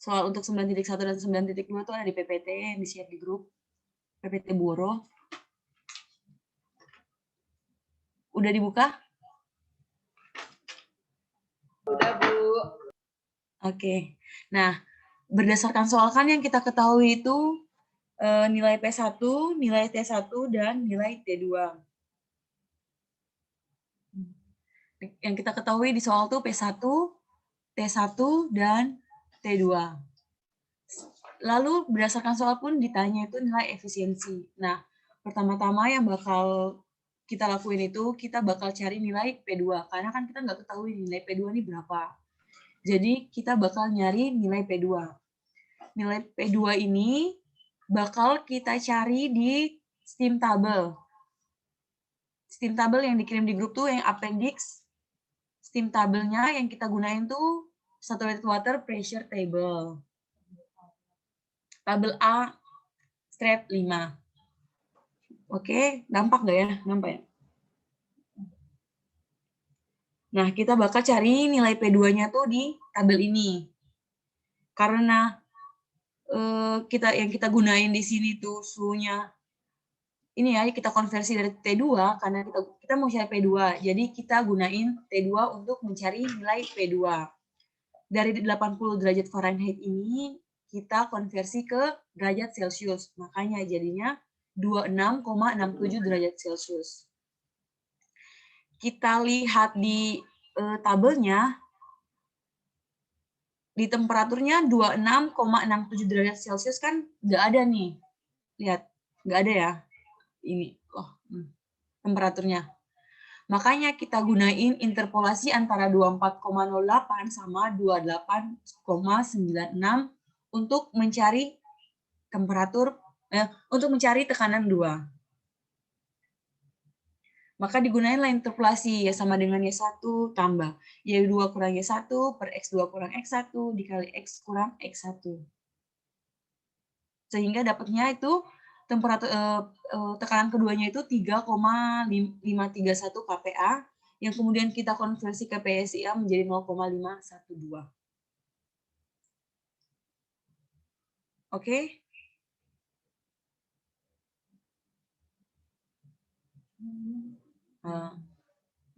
Soal untuk 9.1 dan 9.2 itu ada di PPT, yang di-share di grup. PPT Buoro. Udah dibuka? Udah, Bu. Oke. Nah, berdasarkan soal kan yang kita ketahui itu nilai P1, nilai T1, dan nilai T2. Yang kita ketahui di soal tuh P1, T1, dan T2. Lalu berdasarkan soal pun ditanya itu nilai efisiensi. Nah, pertama-tama yang bakal kita lakuin itu, kita bakal cari nilai P2. Karena kan kita nggak ketahui nilai P2 ini berapa. Jadi, kita bakal nyari nilai P2. Nilai P2 ini bakal kita cari di steam table. Steam table yang dikirim di grup tuh yang appendix. Steam table-nya yang kita gunain tuh saturated water pressure table. Tabel A strat 5. Oke, dampak nggak ya? Nampak ya? Nah, kita bakal cari nilai P2-nya tuh di tabel ini. Karena yang kita gunain di sini tuh suhunya ini ya, kita konversi dari T2 karena kita mau cari P2. Jadi kita gunain T2 untuk mencari nilai P2. Dari 80 derajat Fahrenheit ini kita konversi ke derajat Celcius. Makanya jadinya 26,67 derajat Celcius. Kita lihat di tabelnya, di temperaturnya 26,67 derajat Celcius kan nggak ada nih. Lihat, nggak ada ya. Ini, temperaturnya. Makanya kita gunain interpolasi antara 24,08 sama 28,96 untuk mencari temperatur, untuk mencari tekanan 2. Maka digunain lain interpolasi, ya sama dengan Y1 tambah Y2 kurang Y1 per X2 kurang X1 dikali X kurang X1. Sehingga dapatnya itu temperatur tekanan keduanya itu 3,531 kPa yang kemudian kita konversi ke PSIA menjadi 0,512. Oke?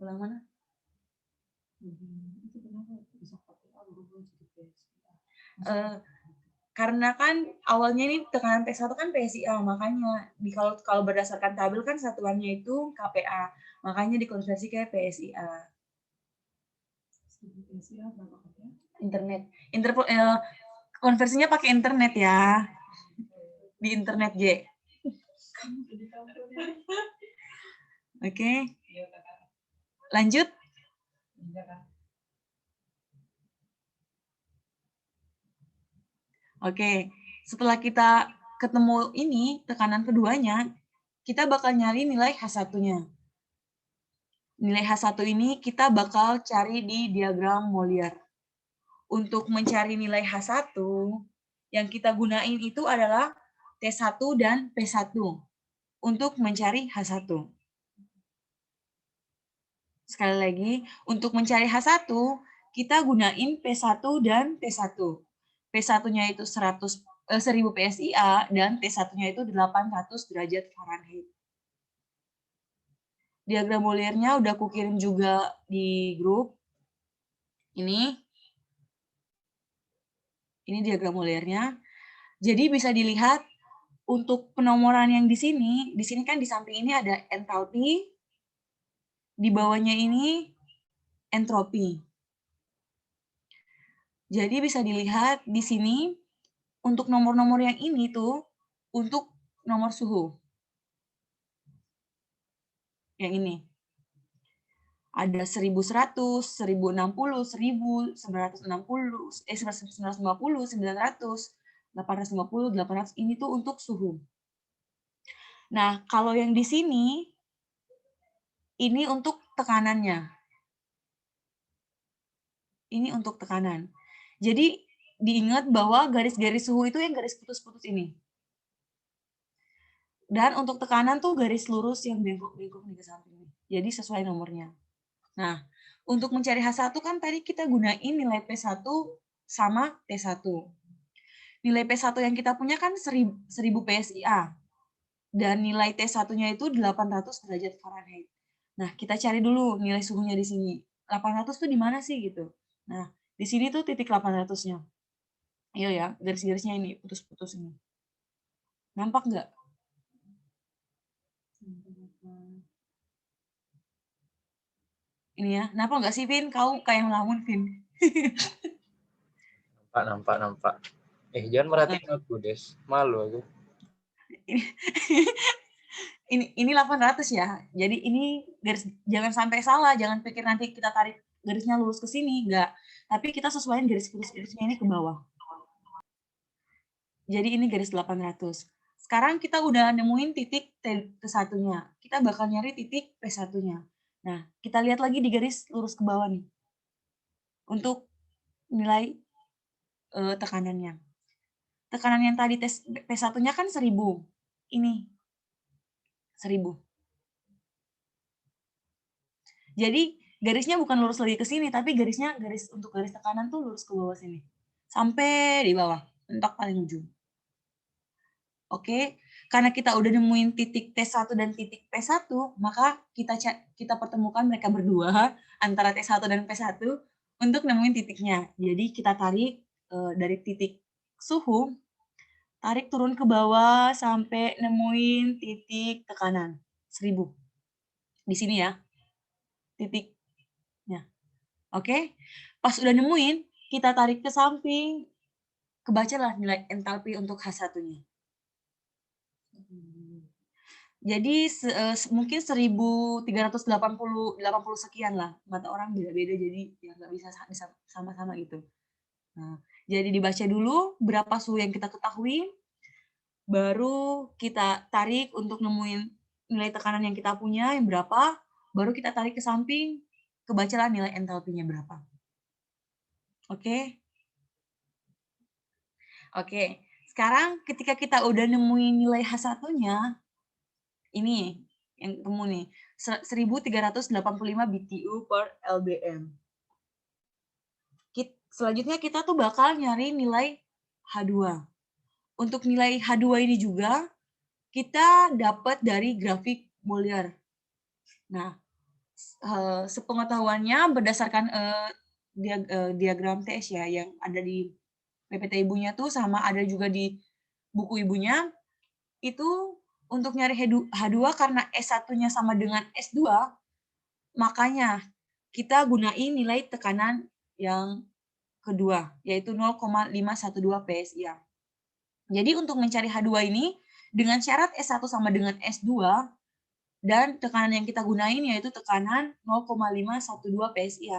Ulang mana? Karena kan awalnya ini tekanan T1 kan PSIA, makanya kalau berdasarkan tabel kan satuannya itu kPa, makanya dikonversi ke PSIA. Internet. Konversinya pakai internet ya. Di internet, J. Oke. Lanjut. Oke, setelah kita ketemu ini, tekanan keduanya, kita bakal nyari nilai H1-nya. Nilai H1 ini kita bakal cari di diagram Molière. Untuk mencari nilai H1, yang kita gunain itu adalah T1 dan P1 untuk mencari H1. Sekali lagi, untuk mencari H1, kita gunain P1 dan T1. P1-nya itu 1000 PSIA dan T1-nya itu 800 derajat Fahrenheit. Diagram Molière-nya udah aku kirim juga di grup. Ini diagram Molière-nya. Jadi bisa dilihat untuk penomoran yang di sini kan di samping ini ada entalpi, di bawahnya ini entropi. Jadi bisa dilihat di sini untuk nomor-nomor yang ini tuh untuk nomor suhu. Yang ini. Ada 1100, 1060, 1960, 950, 900, 850, 800. Ini tuh untuk suhu. Nah, kalau yang di sini, ini untuk tekanannya. Ini untuk tekanan. Jadi, diingat bahwa garis-garis suhu itu yang garis putus-putus ini. Dan untuk tekanan tuh garis lurus yang bengkok-bengkok nih ke samping. Jadi, sesuai nomornya. Nah, untuk mencari H1 kan tadi kita gunain nilai P1 sama T1. nilai P1 yang kita punya kan 1000 PSIA. Dan nilai T1-nya itu 800 derajat Fahrenheit. Nah, kita cari dulu nilai suhunya di sini. 800 tuh di mana sih gitu. Nah, di sini tuh titik 800-nya. Iya ya, garis-garisnya ini, putus-putus ini. Nampak nggak? Ini ya, nampak nggak sih, Vin? Kau kayak ngelamun, Vin. Nampak. Jangan merhatiin aku, Des. Malu aku. Ini 800 ya. Jadi ini garis, jangan sampai salah, jangan pikir nanti kita tarik garisnya lurus ke sini, enggak. Tapi kita sesuaikan garis-garisnya ini ke bawah. Jadi ini garis 800. Sekarang kita udah nemuin titik T1-nya. Kita bakal nyari titik P1-nya. Nah, kita lihat lagi di garis lurus ke bawah nih. Untuk nilai tekanannya. Tekanan yang tadi P1-nya kan 1000. Ini 1000. Jadi garisnya bukan lurus lagi ke sini, tapi garisnya untuk garis tekanan tuh lurus ke bawah sini. Sampai di bawah, mentok paling ujung. Oke, karena kita udah nemuin titik T1 dan titik P1, maka kita pertemukan mereka berdua antara T1 dan P1 untuk nemuin titiknya. Jadi kita tarik dari titik suhu, tarik turun ke bawah sampai nemuin titik tekanan 1000. Di sini ya, titiknya. Oke, pas udah nemuin, kita tarik ke samping, kebacalah nilai entalpi untuk H1-nya. Jadi mungkin 1380 sekian lah. Mata orang beda-beda, jadi ya nggak bisa sama-sama gitu. Nah, jadi dibaca dulu berapa suhu yang kita ketahui, baru kita tarik untuk nemuin nilai tekanan yang kita punya yang berapa, baru kita tarik ke samping, kebacalah nilai entalpinya berapa. Oke? Oke, sekarang ketika kita udah nemuin nilai H1-nya, ini yang ketemu nih, 1385 BTU per LBM. Selanjutnya kita tuh bakal nyari nilai H2. Untuk nilai H2 ini juga, kita dapat dari grafik Bolyar. Nah, sepengetahuannya berdasarkan diagram TS ya, yang ada di PPT ibunya tuh sama ada juga di buku ibunya, itu untuk nyari H2 karena S1-nya sama dengan S2, makanya kita gunain nilai tekanan yang kedua, yaitu 0,512 PSI. Jadi untuk mencari H2 ini, dengan syarat S1 sama dengan S2, dan tekanan yang kita gunain yaitu tekanan 0,512 PSI.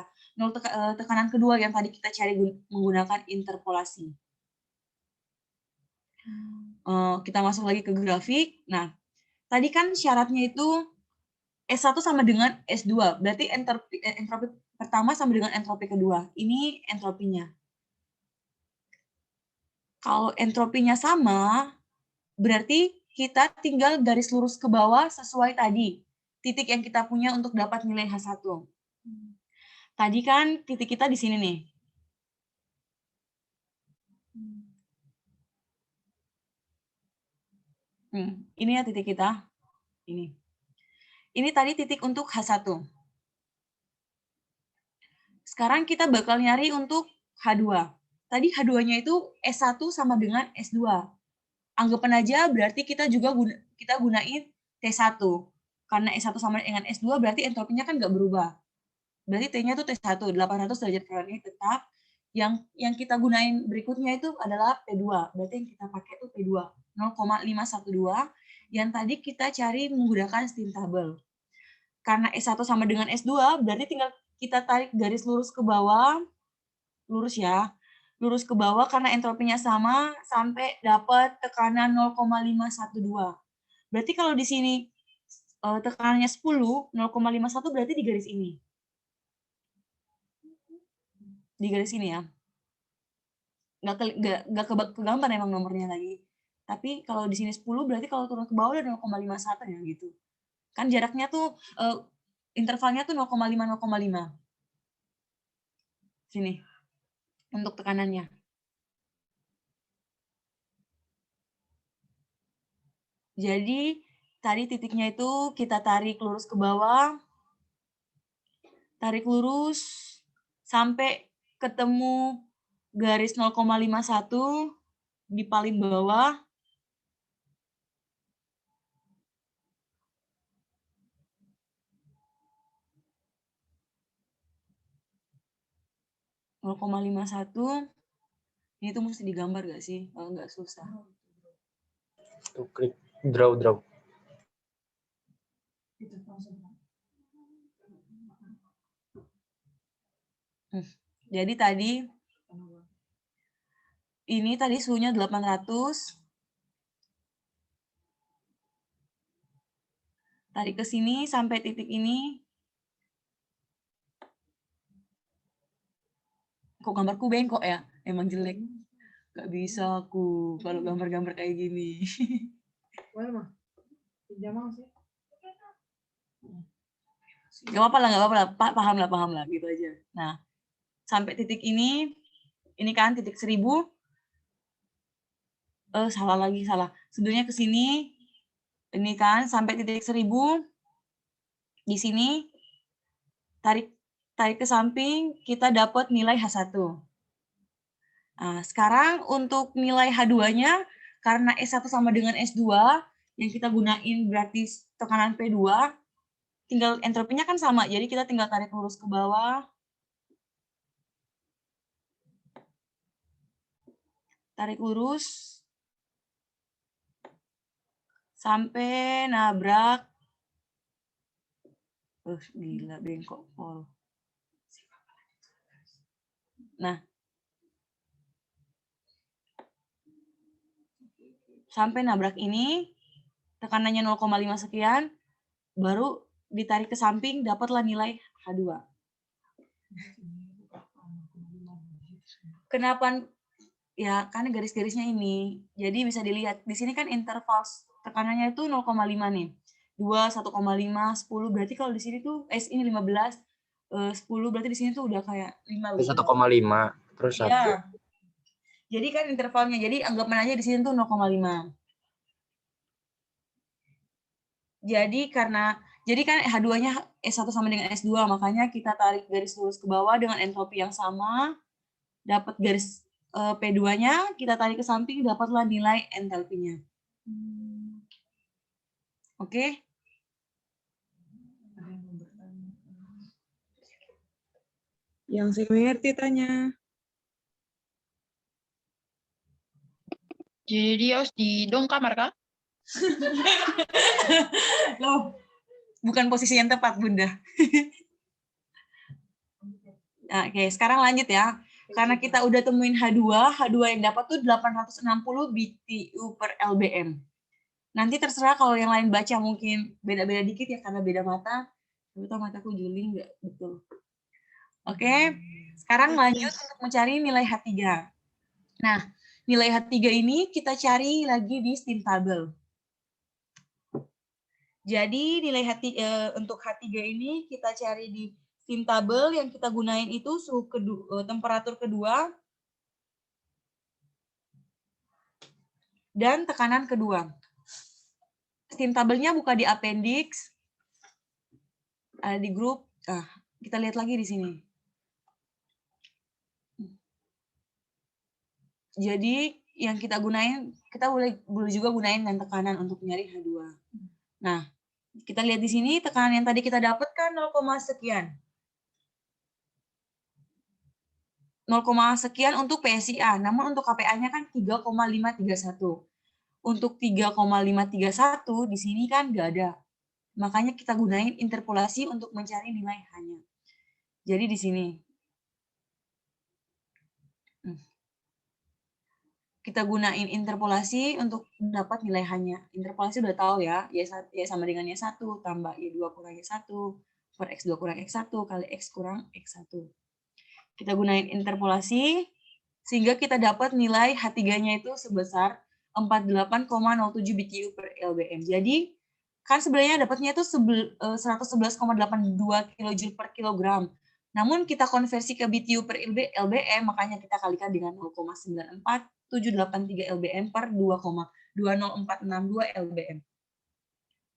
Tekanan kedua yang tadi kita cari menggunakan interpolasi. Kita masuk lagi ke grafik. Nah, tadi kan syaratnya itu S1 sama dengan S2. Berarti entropi pertama sama dengan entropi kedua. Ini entropinya. Kalau entropinya sama, berarti kita tinggal garis lurus ke bawah sesuai tadi. Titik yang kita punya untuk dapat nilai H1. Tadi kan titik kita di sini nih. Ini ya titik kita. Ini tadi titik untuk H1. Sekarang kita bakal nyari untuk H2. Tadi H2-nya itu S1 sama dengan S2. Anggapan aja berarti kita gunain T1. Karena S1 sama dengan S2 berarti entropinya kan nggak berubah. Berarti T-nya tuh T1, 800 derajat Fahrenheit tetap. Yang kita gunain berikutnya itu adalah P2. Berarti yang kita pakai itu P2, 0,512. Yang tadi kita cari menggunakan steam table. Karena S1 sama dengan S2, berarti tinggal kita tarik garis lurus ke bawah. Lurus ya. Lurus ke bawah karena entropinya sama sampai dapat tekanan 0,512. Berarti kalau di sini tekanannya 10, 0,51 berarti di garis ini. Di garis ini ya. Nggak kegambar emang nomornya lagi. Tapi kalau di sini 10 berarti kalau turun ke bawah udah 0,51 ya gitu. Kan jaraknya tuh intervalnya tuh 0,5. Sini. Untuk tekanannya. Jadi tadi titiknya itu kita tarik lurus ke bawah, tarik lurus sampai ketemu garis 0,51 di paling bawah. (0,51). Ini tuh mesti digambar gak sih? Kalau nggak susah. Tuh klik draw. Jadi tadi ini tadi suhunya 800. Tarik ke sini sampai titik ini. Kok gambarku bengkok ya? Emang jelek. Gak bisa aku kalau gambar-gambar kayak gini. Gak apa-apa lah. Paham lah, gitu aja. Nah, sampai titik ini kan titik 1000. Salah. Sebenarnya ke sini, ini kan sampai titik 1000. Di sini, tarik ke samping, kita dapat nilai H1. Nah, sekarang untuk nilai H2-nya, karena S1 sama dengan S2, yang kita gunain berarti tekanan P2, tinggal entropinya kan sama, jadi kita tinggal tarik lurus ke bawah. Tarik lurus. Sampai nabrak. Gila, bengkok pol. Nah. Sampai nabrak ini, tekanannya 0,5 sekian, baru ditarik ke samping, dapatlah nilai H2. Kenapa? Ya, kan garis-garisnya ini. Jadi bisa dilihat, di sini kan interval tekanannya itu 0,5 nih. 2, 1,5, 10, berarti kalau di sini tuh, ini 15, 10, berarti di sini tuh udah kayak 5. 1,5, terus 1. Ya. Jadi kan intervalnya, jadi anggapan aja di sini tuh 0,5. Jadi kan H2-nya S1 sama dengan S2, makanya kita tarik garis lurus ke bawah dengan entropi yang sama, dapat garis P2-nya, kita tarik ke samping, dapatlah nilai entalpinya. Oke? Yang saya mengerti tanya. Jadi harus di dong kamar kah? Loh, bukan posisi yang tepat, Bunda. Nah, oke, sekarang lanjut ya. Karena kita udah temuin H2 yang dapat tuh 860 BTU per LBM. Nanti terserah kalau yang lain baca mungkin beda-beda dikit ya karena beda mata. Betul, mataku juling nggak betul. Oke, sekarang lanjut untuk mencari nilai H3. Nah, nilai H3 ini kita cari lagi di steam table. Jadi nilai untuk H3 ini kita cari di steam table, yang kita gunain itu suhu temperatur kedua dan tekanan kedua. Steam table-nya buka di appendix, ada di grup. Nah, kita lihat lagi di sini. Jadi yang kita gunain, kita boleh juga gunain dan tekanan untuk nyari H2. Nah, kita lihat di sini tekanan yang tadi kita dapat kan 0, sekian. 0, sekian untuk PSIA, namun untuk KPA-nya kan 3,531. Untuk 3,531 di sini kan nggak ada. Makanya kita gunain interpolasi untuk mencari nilai H-nya. Jadi di sini. Kita gunain interpolasi untuk dapat nilai H-nya. Interpolasi udah tahu ya, Y sama dengan Y1 tambah Y2 kurang Y1 per X2 kurang X1 kali X kurang X1. Kita gunain interpolasi sehingga kita dapat nilai H3-nya itu sebesar 48,07 BTU per LBM. Jadi kan sebenarnya dapatnya itu 111,82 kJ per kilogram. Namun kita konversi ke BTU per LBM, makanya kita kalikan dengan 0,94783 LBM per 2,20462 LBM.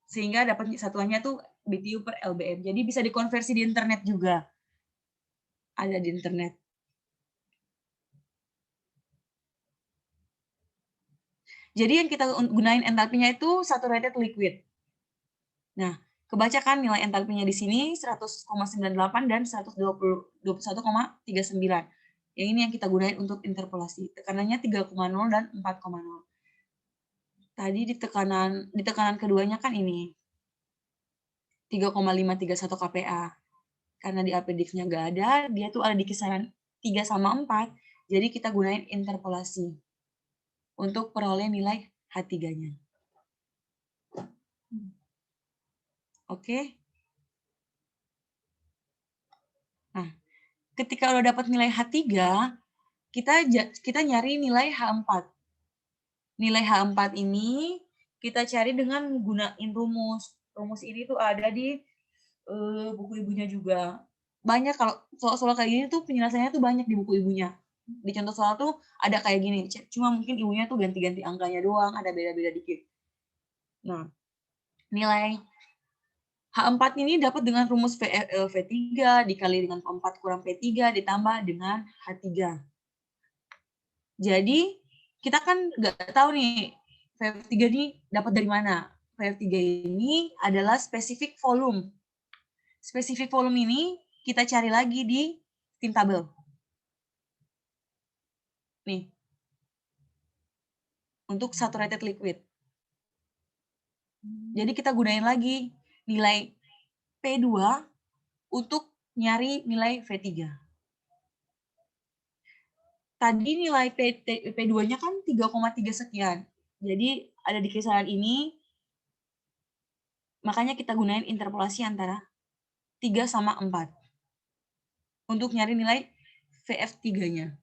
Sehingga dapat satuannya tuh BTU per LBM. Jadi bisa dikonversi di internet juga. Ada di internet. Jadi yang kita gunain entalpinya itu saturated liquid. Nah, kebaca kan nilai entalpinya di sini 100,98 dan 121,39. Yang ini yang kita gunain untuk interpolasi. Tekanannya 3,0 dan 4,0. Tadi di tekanan keduanya kan ini 3,531 kPa. Karena di appendix-nya nggak ada, dia tuh ada di kisaran 3/4. Jadi kita gunain interpolasi untuk peroleh nilai H3-nya. Oke. Nah, ketika udah dapat nilai H3, kita nyari nilai H4. Nilai H4 ini kita cari dengan gunain rumus. Rumus ini tuh ada di buku ibunya juga. Banyak kalau soal-soal kayak gini tuh penjelasannya tuh banyak di buku ibunya. Di contoh soal tuh ada kayak gini, cuma mungkin ibunya tuh ganti-ganti angkanya doang, ada beda-beda dikit. Nah, nilai H4 ini dapat dengan rumus V3 dikali dengan V4 kurang P3 ditambah dengan H3. Jadi, kita kan nggak tahu nih VF3 ini dapat dari mana. VF3 ini adalah spesifik volume. Spesifik volume ini kita cari lagi di steam table. Nih. Untuk saturated liquid. Jadi kita gunain lagi nilai P2 untuk nyari nilai V3. Tadi nilai P2-nya kan 3,3 sekian. Jadi ada di kisaran ini, makanya kita gunain interpolasi antara 3 sama 4 untuk nyari nilai VF3-nya.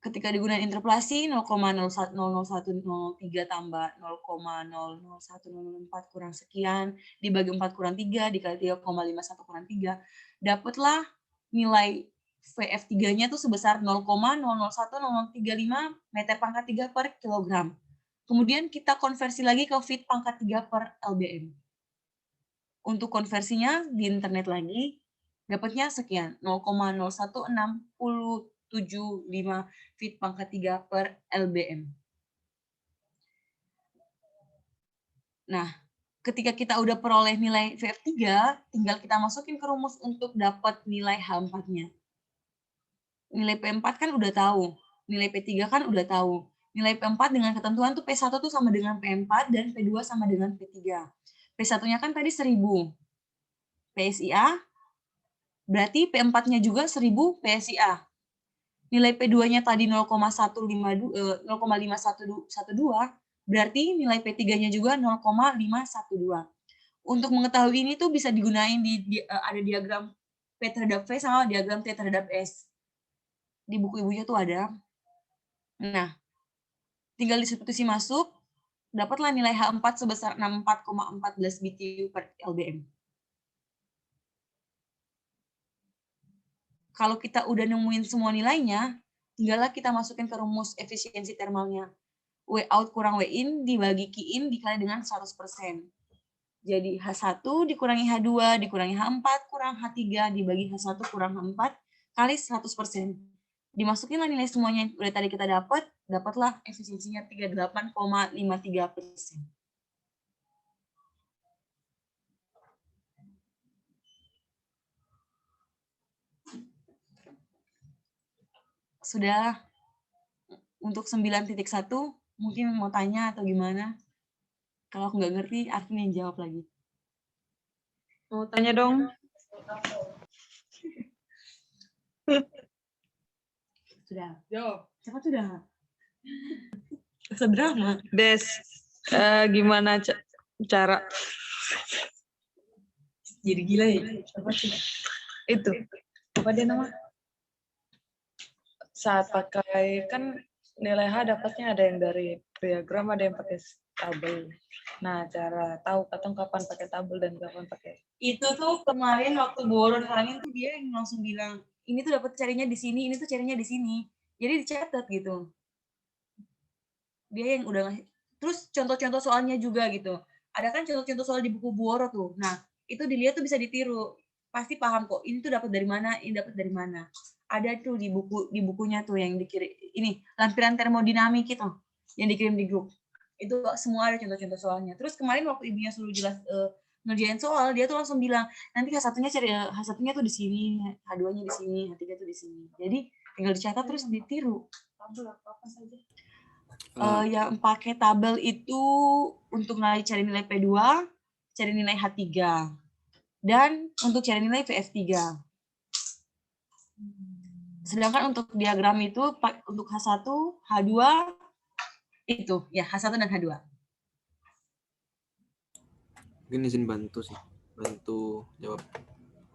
Ketika digunakan interpolasi 0,01003 tambah 0,001004 kurang sekian dibagi 4 kurang 3 dikali 3,51 kurang 3, dapatlah nilai VF3-nya tuh sebesar 0,001035 meter pangkat 3 per kilogram. Kemudian kita konversi lagi ke feet pangkat 3 per LBM. Untuk konversinya di internet lagi, dapatnya sekian, 0,01675 feet pangkat 3 per LBM. Nah, ketika kita udah peroleh nilai VF3, tinggal kita masukin ke rumus untuk dapat nilai H4-nya. Nilai P4 kan udah tahu, nilai P3 kan udah tahu. Nilai P4 dengan ketentuan tuh P1 tuh sama dengan P4 dan P2 sama dengan P3. P1-nya kan tadi 1000 PSIA, berarti P4-nya juga 1000 PSIA. Nilai P2-nya tadi 0,512, berarti nilai P3-nya juga 0,512. Untuk mengetahui ini tuh bisa digunain ada diagram P terhadap V sama diagram T terhadap S. Di buku ibunya tuh ada. Nah, tinggal disubstitusi masuk, dapatlah nilai H4 sebesar 64,14 BTU per LBM. Kalau kita udah nemuin semua nilainya, tinggallah kita masukin ke rumus efisiensi termalnya. W out kurang W in dibagi Q in dikali dengan 100%. Jadi H1 dikurangi H2 dikurangi H4 kurang H3 dibagi H1 kurang H4 kali 100%. Dimasukinlah nilai semuanya yang udah tadi kita dapatlah efisiensinya 38,53%. Sudah untuk 9.1 mungkin mau tanya atau gimana? Kalau aku nggak ngerti, Arvin yang jawab lagi. Mau tanya dong? Sudah. Jawab. Cepat sudah. Sedrama. Des, gimana cara Jadi gila ya. Apa sih? itu Apa dia nama? saat pakai kan nilai H dapatnya ada yang dari diagram, ada yang pakai tabel. Nah, cara tahu kapan pakai tabel dan kapan pakai. Itu tuh kemarin waktu boron halangin tuh dia yang langsung bilang, ini tuh dapat carinya di sini, ini tuh carinya di sini. Jadi dicatat gitu. Dia yang udah Terus contoh-contoh soalnya juga gitu. Ada kan contoh-contoh soal di buku Buoro tuh. Nah, itu dilihat tuh bisa ditiru. Pasti paham kok, ini tuh dapat dari mana, ini dapat dari mana. Ada tuh di bukunya tuh yang dikirim, ini lampiran termodinamik itu yang dikirim di grup. Itu semua ada contoh-contoh soalnya. Terus kemarin waktu ibunya suruh jelas ngerjain soal, dia tuh langsung bilang, nanti H1-nya H1-nya tuh di sini, H2-nya di sini, H3 tuh di sini. Jadi tinggal dicatat terus ditiru. Apa saja? Yang pakai tabel itu untuk cari nilai P2, cari nilai H3, dan untuk cari nilai VF3. Sedangkan untuk diagram itu untuk H1, H2 itu ya H1 dan H2. Mungkin izin bantu jawab.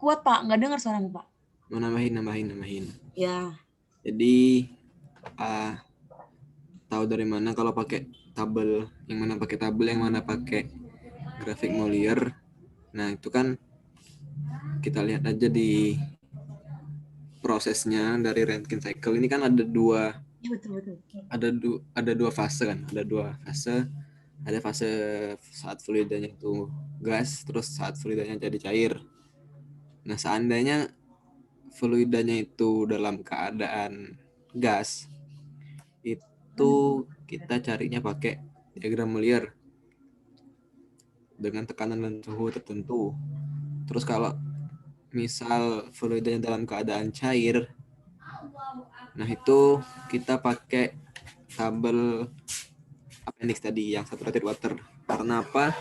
Kuat Pak, nggak dengar suaramu Pak. Mau nambahin. Ya. Jadi tahu dari mana kalau pakai tabel, yang mana pakai tabel, yang mana pakai grafik Molière. Nah, itu kan kita lihat aja di prosesnya dari Rankine cycle. Ini kan ada dua. Ya, betul. Ada dua fase kan, ada fase saat fluidanya itu gas, terus saat fluidanya jadi cair. Nah, seandainya fluidanya itu dalam keadaan gas, itu kita carinya pakai diagram Molière dengan tekanan dan suhu tertentu. Terus kalau misal fluidanya dalam keadaan cair, nah itu kita pakai tabel appendix tadi yang saturated water. Karena apa?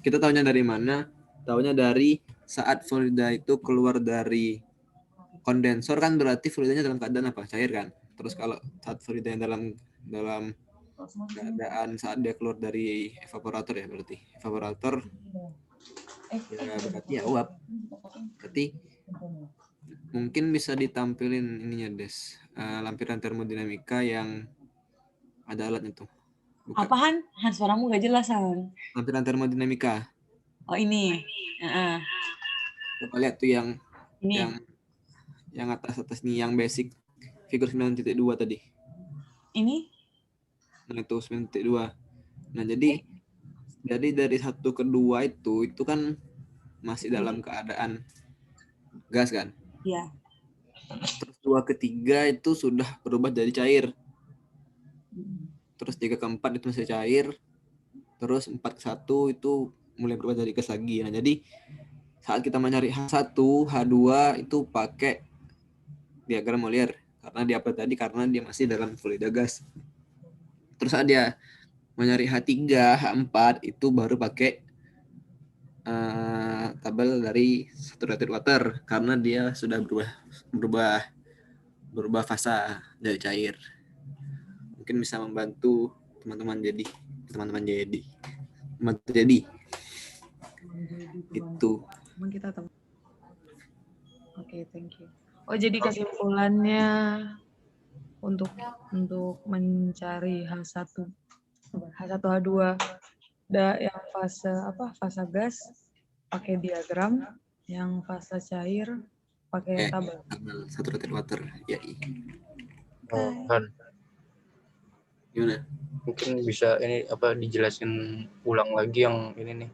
Kita tahunya dari mana? Tahunya dari saat fluida itu keluar dari kondensor kan berarti fluidanya dalam keadaan apa? Cair kan. Terus kalau saat fluidanya dalam keadaan saat dia keluar dari evaporator ya berarti evaporator ya berarti ya uap. Berarti mungkin bisa ditampilin ininya Des, lampiran termodinamika yang ada alatnya tuh. Bukan. Apaan? Suaramu nggak jelas Han. Lampiran termodinamika. Oh ini. Coba lihat tuh yang Ini. yang atas nih, yang basic figur 9.2 tadi. Ini? Nah itu 9.2. Nah jadi dari 1 ke 2 itu kan masih dalam keadaan gas kan? Iya. Terus 2 ke 3 itu sudah berubah jadi cair. Terus 3 ke 4 itu masih cair. Terus 4 ke 1 itu mulai berubah jadi gas lagi. Nah jadi saat kita mencari H1, H2 itu pakai diagram Molière. Karena dia apa tadi? Karena dia masih dalam fluida gas. Terus saat dia mencari H3, H4 itu baru pakai tabel dari saturated water karena dia sudah berubah fase dari cair. Mungkin bisa membantu teman-teman jadi itu. Kita tahu. Oke, thank you. Oh, jadi kesimpulannya untuk mencari H1 H2 yang fase gas pakai diagram, yang fase cair pakai tabel saturated water ya. Han, gimana? mungkin bisa ini dijelasin ulang lagi yang ini nih,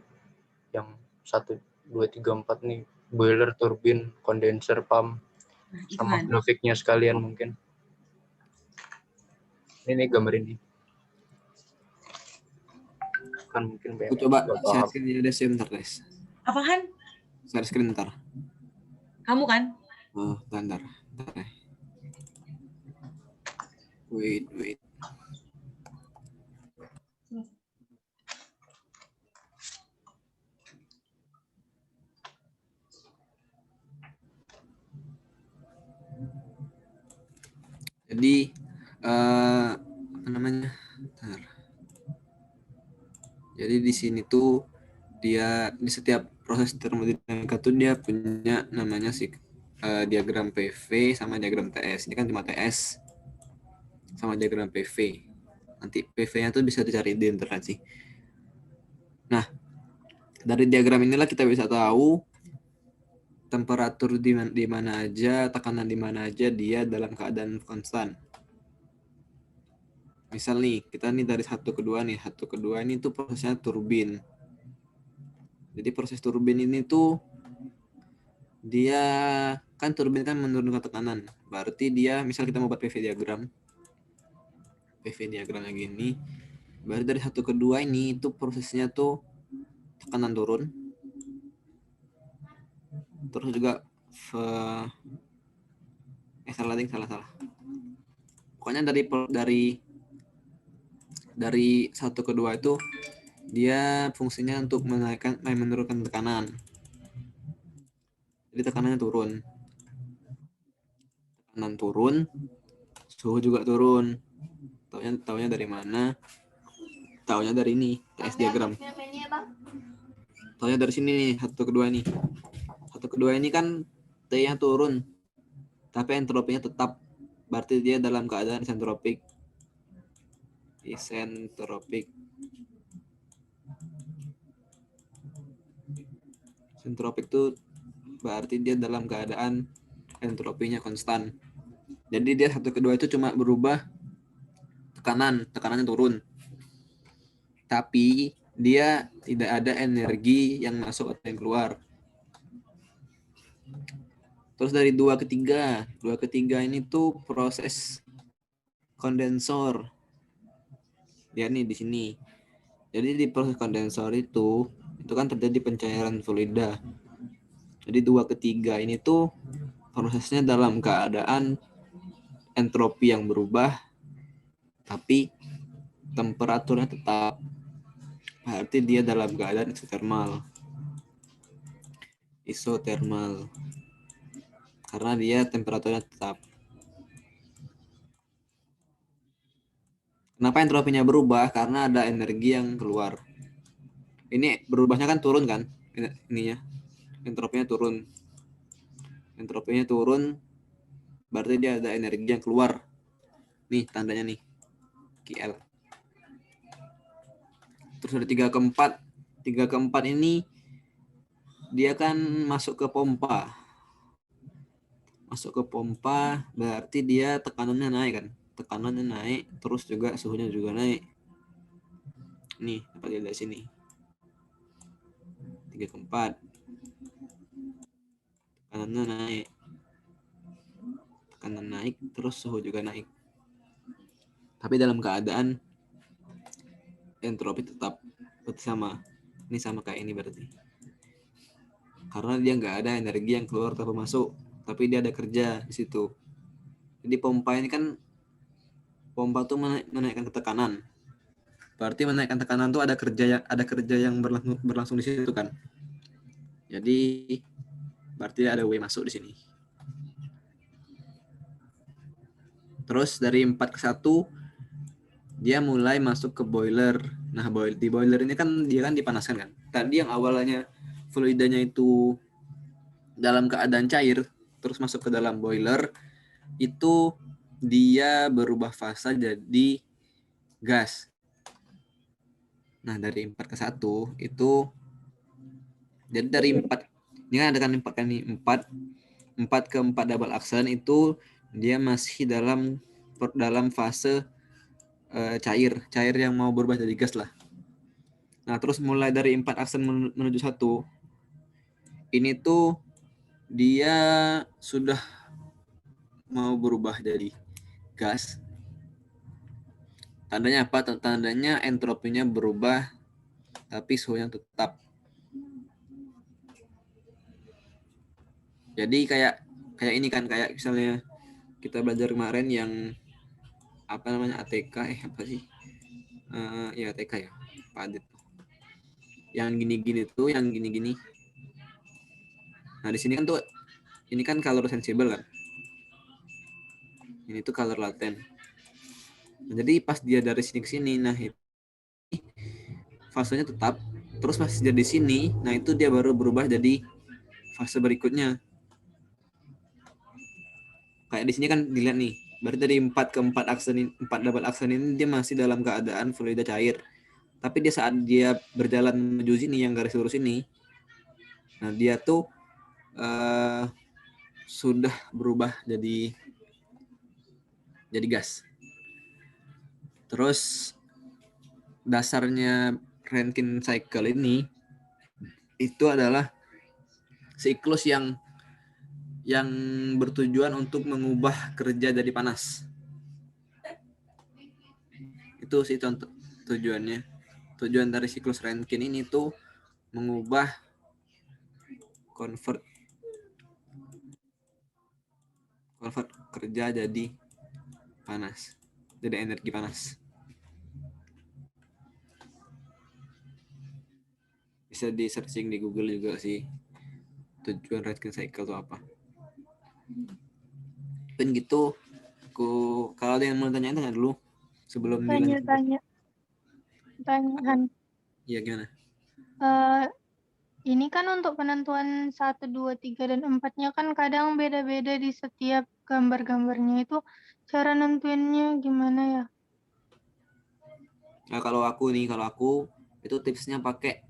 yang 1, 2, 3, 4 nih, boiler, turbin, kondenser, pump, sama grafiknya sekalian mungkin. Ini gambar ini. Kan mungkin Aku coba share screen ya sebentar guys. Apaan? Share screen ntar. Kamu kan? Oh, bentar. Wait. Jadi apa namanya? Bentar. Jadi di sini tuh dia di setiap proses termodinamika tuh dia punya namanya diagram PV sama diagram TS. Ini kan cuma TS sama diagram PV. Nanti PV-nya tuh bisa dicari di internet sih. Nah, dari diagram inilah kita bisa tahu temperatur di mana aja, tekanan di mana aja dia dalam keadaan konstan. misal nih, kita nih dari 1 ke 2 nih. 1 ke 2 ini tuh prosesnya turbin. Jadi proses turbin ini tuh dia kan turbin kan menurunkan tekanan. Berarti dia, misal kita mau buat PV diagramnya gini. Berarti dari 1 ke 2 ini itu prosesnya tuh tekanan turun. Terus juga salah. Pokoknya dari 1 ke 2 itu dia fungsinya untuk menurunkan tekanan. Jadi tekanannya turun. Tekanan turun, suhu juga turun. Taunya dari mana? Taunya dari ini, TS diagram. Taunya dari sini nih, 1 ke 2 nih. 1 ke 2 ini kan T-nya turun, tapi entropinya tetap. Berarti dia dalam keadaan isentropik. Isentropik itu berarti dia dalam keadaan entropinya konstan. Jadi dia 1 ke 2 itu cuma berubah tekanannya turun. Tapi dia tidak ada energi yang masuk atau yang keluar. Terus dari 2 ke 3. 2 ke 3 ini tuh proses kondensor. Dia nih di sini. Jadi di proses kondensor itu kan terjadi pencairan fluida. Jadi 2 ke 3 ini tuh prosesnya dalam keadaan entropi yang berubah, tapi temperaturnya tetap. Berarti dia dalam keadaan isotermal. Karena dia temperaturnya tetap. Kenapa entropinya berubah? Karena ada energi yang keluar. Ini berubahnya kan turun kan? Ininya. Entropinya turun. Berarti dia ada energi yang keluar. Nih tandanya nih. KL. Terus dari 3 ke 4. 3 ke 4 ini dia kan masuk ke pompa. Berarti dia tekanannya naik kan? Tekanannya naik, terus juga suhunya juga naik. Nih, dapat dilihat dari sini. 3 ke 4. Tekanan naik, terus suhu juga naik. Tapi dalam keadaan entropi tetap sama. Ini sama kayak ini berarti. Karena dia nggak ada energi yang keluar atau masuk, tapi dia ada kerja di situ. Jadi pompa tuh menaikkan tekanan. Berarti menaikkan tekanan tuh ada kerja yang berlangsung di situ kan. Jadi berarti ada W masuk di sini. Terus dari 4 ke 1 dia mulai masuk ke boiler. Nah, di boiler ini kan dia kan dipanaskan kan. Tadi yang awalnya fluidanya itu dalam keadaan cair, terus masuk ke dalam boiler, itu dia berubah fase jadi gas. Nah, dari 4 ke 1 itu, jadi dari 4, ini kan ada kan 4 kan nih, 4 ke 4 double action itu dia masih dalam fase cair yang mau berubah jadi gas lah. Nah, terus mulai dari 4 aksen menuju 1, ini tuh dia sudah mau berubah jadi gas. Tandanya apa? Tandanya entropinya berubah, tapi suhunya tetap. Jadi kayak ini kan, kayak misalnya kita belajar kemarin yang apa namanya ATK, apa sih? Ya ATK ya, Pak Adit. Yang gini-gini tuh, yang gini-gini. Nah, di sini kan tuh, ini kan color sensible kan. Ini tuh color laten. Nah, jadi pas dia dari sini ke sini, nah itu fasenya tetap. Terus pas dia di sini, nah itu dia baru berubah jadi fase berikutnya. Kayak di sini kan dilihat nih, berarti dari 4 ke 4 aksen ini, 4 double aksen ini dia masih dalam keadaan fluida cair. Tapi dia saat dia berjalan menuju sini yang garis lurus ini, nah dia tuh sudah berubah jadi gas. Terus dasarnya Rankine cycle ini itu adalah siklus yang bertujuan untuk mengubah kerja jadi panas. Itu sih contoh tujuannya. Tujuan dari siklus Rankine ini tuh mengubah convert kerja jadi panas, jadi energi panas. Bisa di searching di Google juga sih tujuan Rankine cycle itu apa. Dan gitu, kalau ada yang mau tanya dulu sebelum dilanjut. Tanya. Iya, gimana? Ini kan untuk penentuan 1, 2, 3, dan 4-nya kan kadang beda-beda di setiap gambar-gambarnya. Itu cara nentuinnya gimana ya? Nah, kalau aku itu tipsnya pakai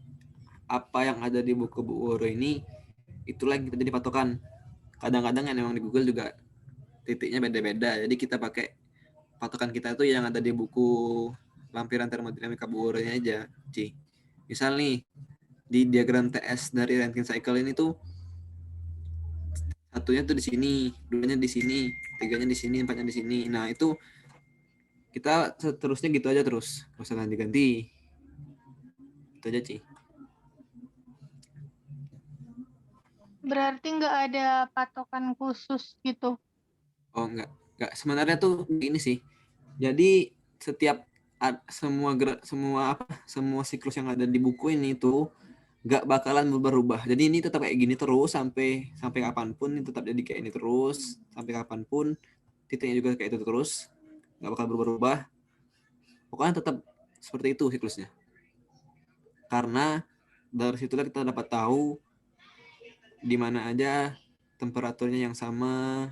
apa yang ada di buku Bu Woro ini, itulah yang kita jadi patokan. Kadang-kadang yang memang di Google juga titiknya beda-beda, jadi kita pakai patokan kita itu yang ada di buku lampiran termodinamika Bu Woro-nya aja, Ci. Misal nih, di diagram TS dari Rankine cycle ini tuh satunya tuh di sini, duanya di sini, tiganya di sini, empatnya di sini. Nah, itu kita seterusnya gitu aja terus, nggak usah ganti-ganti. Itu aja, Ci. Berarti nggak ada patokan khusus gitu? Oh, enggak. Sebenarnya tuh ini sih. Jadi setiap semua siklus yang ada di buku ini tuh nggak bakalan berubah. Jadi ini tetap kayak gini terus sampai kapanpun, ini tetap jadi kayak ini terus sampai kapanpun, titiknya juga kayak itu terus, nggak bakal berubah. Pokoknya tetap seperti itu siklusnya. Karena dari situlah kita dapat tahu di mana aja temperaturnya yang sama,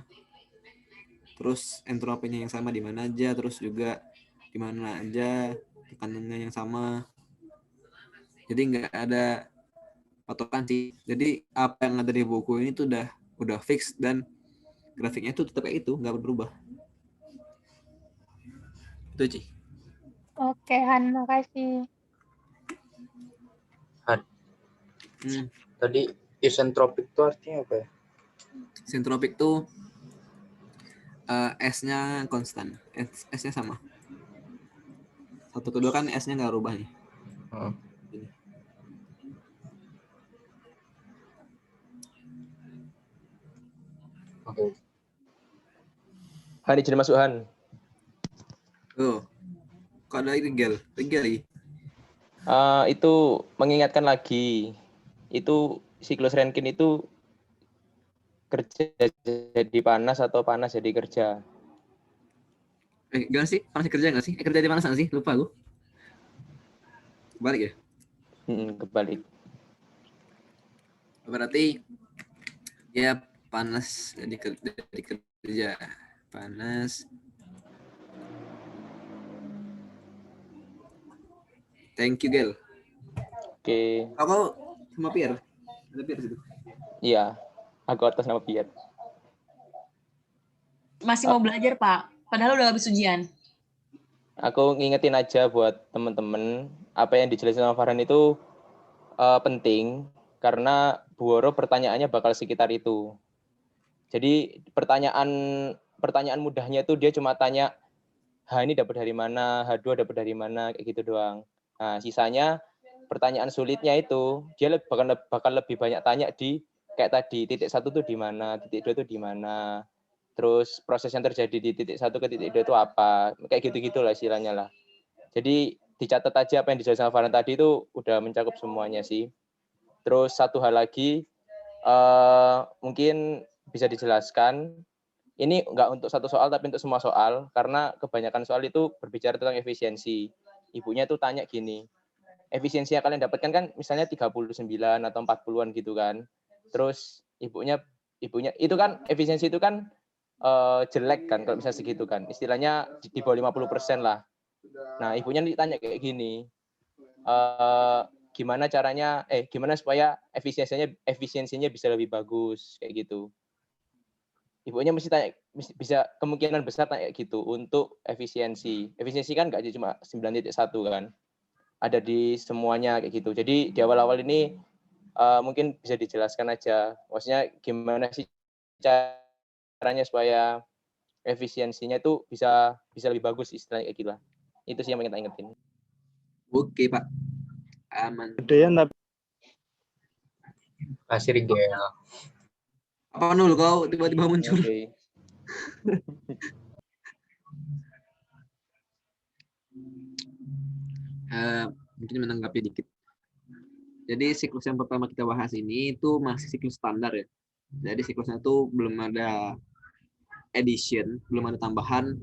terus entropinya yang sama di mana aja, terus juga di mana aja tekanannya yang sama. Jadi nggak ada patokan sih. Jadi apa yang ada di buku ini tuh udah fix, dan grafiknya tuh tetap kayak itu, nggak berubah. Itu, Ci. Oke, Han, makasih. Han. Tadi isentropik itu artinya apa ya? Isentropik tuh S-nya konstan, S-nya sama. Satu kedua kan S-nya nggak rubah nih. Oke. Han, izin masuk, Han. Oh, kok ada Rigel lagi? Itu mengingatkan lagi, itu siklus Rankine itu kerja jadi panas atau panas jadi kerja. Gimana sih? Panas kerja nggak sih? Kerja di panas nggak sih? Lupa aku. Kebalik ya? Kebalik. Berarti ya panas jadi kerja. Panas. Thank you, Gel. Oke. Aku sama Pierre. Ada Pierre situ. Iya, aku atas nama Pierre. Masih mau belajar, Pak. Padahal udah habis ujian. Aku ngingetin aja buat teman-teman, apa yang dijelasin sama Farhan itu penting, karena Bu Woro pertanyaannya bakal sekitar itu. Jadi pertanyaan mudahnya itu dia cuma tanya, H ini dapat dari mana, H2 dapat dari mana, kayak gitu doang. Nah, sisanya pertanyaan sulitnya itu dia bakal lebih banyak tanya di kayak tadi, titik 1 tuh di mana, titik 2 tuh di mana, terus proses yang terjadi di titik 1 ke titik 2 itu apa, kayak gitu-gitu lah istilahnya lah. Jadi dicatat aja apa yang dijelaskan sama Farhan tadi itu udah mencakup semuanya sih. Terus satu hal lagi, mungkin bisa dijelaskan, ini enggak untuk satu soal tapi untuk semua soal, karena kebanyakan soal itu berbicara tentang efisiensi. Ibunya tuh tanya gini, efisiensi yang kalian dapatkan kan misalnya 39 atau 40-an gitu kan. Terus ibunya itu kan efisiensi itu kan jelek kan kalau misalnya segitu kan. Istilahnya di bawah 50% lah. Nah, ibunya ditanya kayak gini, gimana supaya efisiensinya bisa lebih bagus kayak gitu. ibunya mesti tanya, bisa kemungkinan besar tanya gitu untuk efisiensi. Efisiensi kan nggak cuma 9.1 kan, ada di semuanya kayak gitu. Jadi di awal-awal ini mungkin bisa dijelaskan aja, maksudnya gimana sih caranya supaya efisiensinya itu bisa lebih bagus istilahnya kayak gitu lah. Itu sih yang pengen tak ingetin. Oke Pak, aman. Gedean tapi Kasih Rigel. Apa Nul, kau tiba-tiba muncul? Oke. Mungkin menanggapi dikit. Jadi siklus yang pertama kita bahas ini itu masih siklus standar ya. Jadi siklusnya itu belum ada addition, belum ada tambahan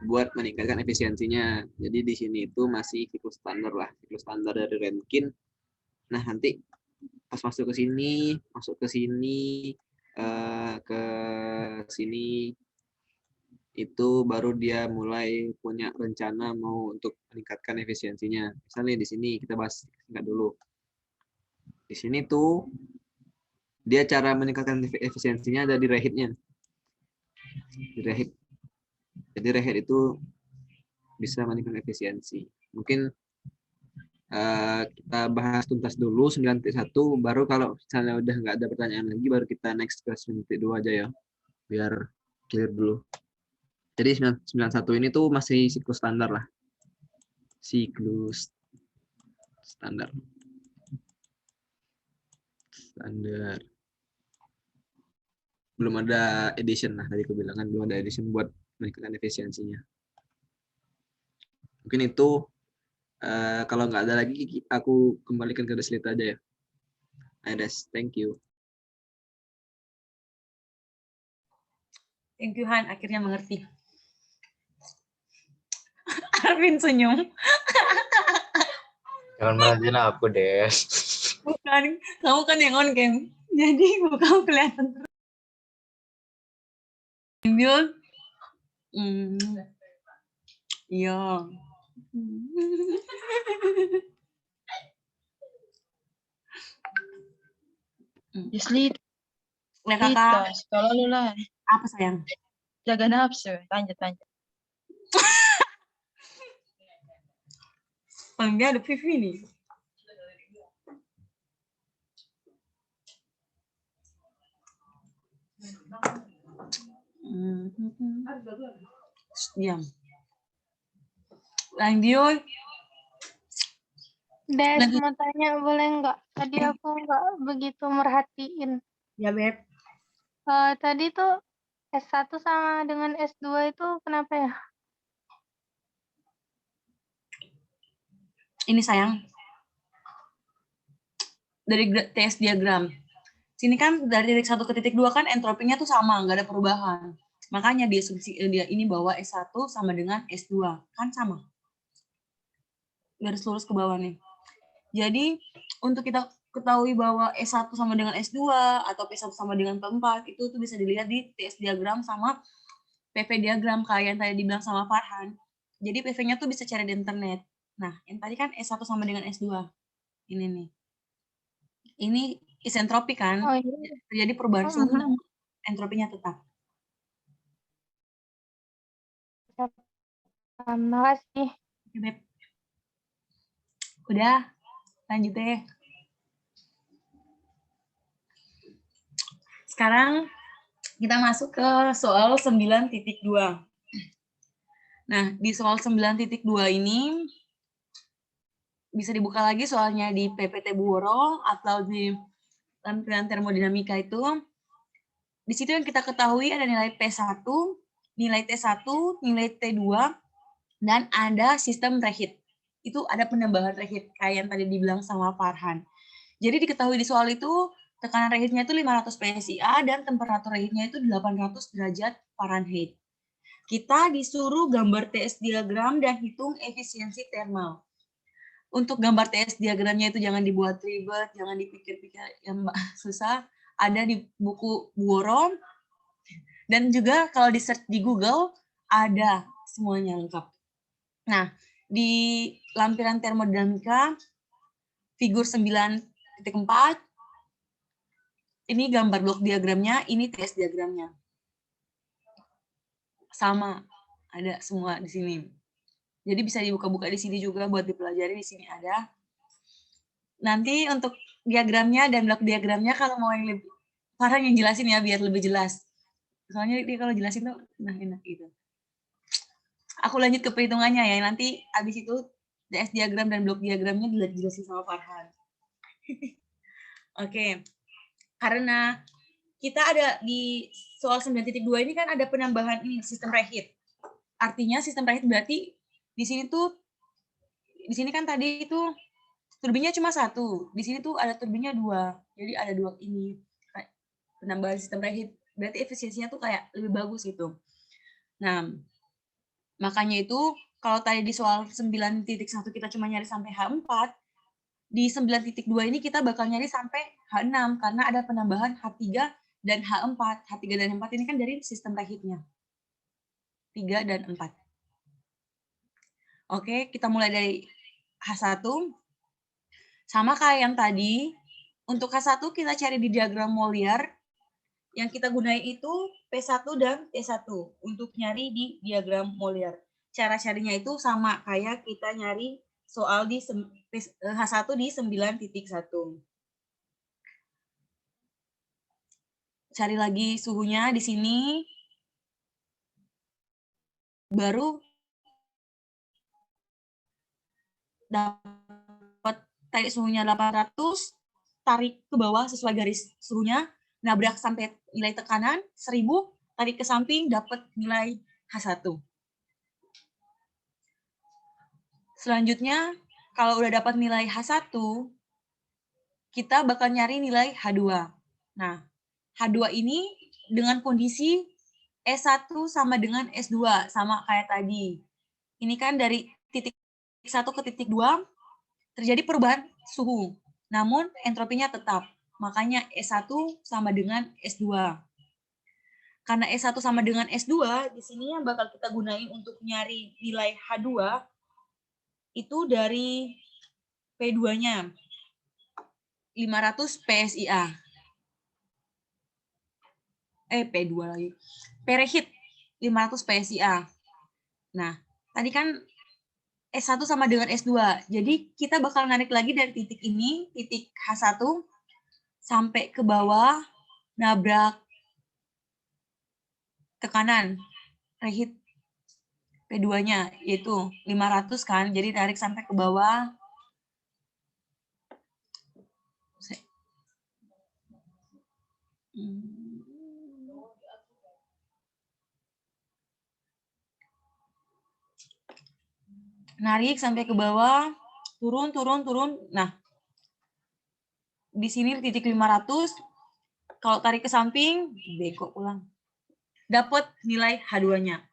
buat meningkatkan efisiensinya. Jadi di sini itu masih siklus standar lah, siklus standar dari Rankine. Nah nanti pas masuk ke sini, ke sini itu baru dia mulai punya rencana mau untuk meningkatkan efisiensinya. Misalnya di sini kita bahas singkat dulu. Di sini tuh dia cara meningkatkan efisiensinya ada di rehitnya. Di rehit. Jadi rehit itu bisa meningkatkan efisiensi. Mungkin kita bahas tuntas dulu 9.1, baru kalau misalnya udah nggak ada pertanyaan lagi baru kita next ke 9.2 aja ya, biar clear dulu. Jadi 9.1 ini tuh masih siklus standar lah, siklus standar. Belum ada edition lah, tadi aku bilang kan belum ada edition buat meningkatkan efisiensinya. Mungkin itu kalau nggak ada lagi aku kembalikan ke Deslit aja ya. Des, thank you. Thank you Han, akhirnya mengerti. Arvin senyum. Jangan merhatiin aku, Des. Bukan, kamu kan yang on cam. Jadi kamu kelihatan terus. Ambil. Iya. Yusli, Nah, kakak, sekolah lu lah. apa sayang? Jaga nafsu. Lanjut. Paling dia ada Vivi nih. Diam. Lanjut. Des, mau tanya boleh nggak? Tadi aku nggak begitu merhatiin. Ya, Beb. Tadi tuh S1 sama dengan S2 itu kenapa ya? Ini sayang. Dari TS diagram. Sini kan dari titik 1 ke titik 2 kan entropinya tuh sama, nggak ada perubahan. Makanya dia ini bahwa S1 sama dengan S2. Kan sama. Garis lurus ke bawah nih. Jadi, untuk kita ketahui bahwa S1 sama dengan S2 atau P1 sama dengan P4, itu tuh bisa dilihat di TS diagram sama PV diagram kayak yang tadi dibilang sama Farhan. Jadi PV-nya tuh bisa cari di internet. Nah, yang tadi kan S1 sama dengan S2. Ini nih. Ini isentropi kan? Oh iya. Terjadi perubahan suhu namun entropinya tetap. Terima kasih. Oke, Beb. Udah, lanjut deh. Sekarang kita masuk ke soal 9.2. Nah, di soal 9.2 ini bisa dibuka lagi soalnya di PPT Buworo atau di lampiran termodinamika itu. Di situ yang kita ketahui ada nilai P1, nilai T1, nilai T2, dan ada sistem rehit. Itu ada penambahan rehit kayak yang tadi dibilang sama Farhan. Jadi diketahui di soal itu tekanan rehitnya itu 500 PSIA dan temperatur rehitnya itu 800 derajat Fahrenheit. Kita disuruh gambar TS diagram dan hitung efisiensi thermal. Untuk gambar TS diagramnya itu jangan dibuat ribet, jangan dipikir-pikir yang susah. Ada di buku Buworo dan juga kalau di search di Google ada semuanya lengkap. Nah, di lampiran termodinamika figur 9.4 ini gambar blok diagramnya, ini TS diagramnya. sama, ada semua di sini. Jadi bisa dibuka-buka di sini juga buat dipelajari, di sini ada. Nanti untuk diagramnya dan blok diagramnya kalau mau yang lebih Farhan yang jelasin ya biar lebih jelas. Soalnya dia kalau jelasin tuh enak gitu. Aku lanjut ke perhitungannya ya. Nanti habis itu DS diagram dan blok diagramnya dijelasin sama Farhan. Oke. Karena kita ada di soal 9.2 ini kan ada penambahan ini sistem reheat. Artinya sistem reheat berarti di sini kan tadi itu turbinnya cuma 1. Di sini tuh ada turbinnya 2. Jadi ada 2 ini. Penambahan sistem reheat. Berarti efisiensinya tuh kayak lebih bagus gitu. Nah, makanya itu kalau tadi di soal 9.1 kita cuma nyari sampai H4, di 9.2 ini kita bakal nyari sampai H6 karena ada penambahan H3 dan H4. H3 dan H4 ini kan dari sistem reheatnya. 3 dan 4. Oke, kita mulai dari H1. Sama kayak yang tadi, untuk H1 kita cari di diagram Molière. Yang kita gunain itu P1 dan T1 untuk nyari di diagram Molière. Cara carinya itu sama kayak kita nyari soal di H1 di 9.1. Cari lagi suhunya di sini. Baru dapat tarik suhunya 800, tarik ke bawah sesuai garis suhunya, nabrak sampai nilai tekanan 1000, tarik ke samping dapat nilai H1. Selanjutnya, kalau udah dapat nilai H1, kita bakal nyari nilai H2. Nah, H2 ini dengan kondisi S1 sama dengan S2, sama kayak tadi. Ini kan dari titik 1 ke titik 2, terjadi perubahan suhu. Namun, entropinya tetap. Makanya S1 sama dengan S2. Karena S1 sama dengan S2, di sini yang bakal kita gunain untuk nyari nilai H2, itu dari P2-nya. 500 PSIA. P2 lagi. P-reheat 500 PSIA. Nah, tadi kan S1 sama dengan S2. Jadi kita bakal narik lagi dari titik ini, titik H1, sampai ke bawah, nabrak tekanan reheat P2-nya, yaitu 500 kan. Jadi tarik sampai ke bawah. Narik sampai ke bawah, turun. Nah, di sini titik 500, kalau tarik ke samping, beko ulang. Dapat nilai H2-nya.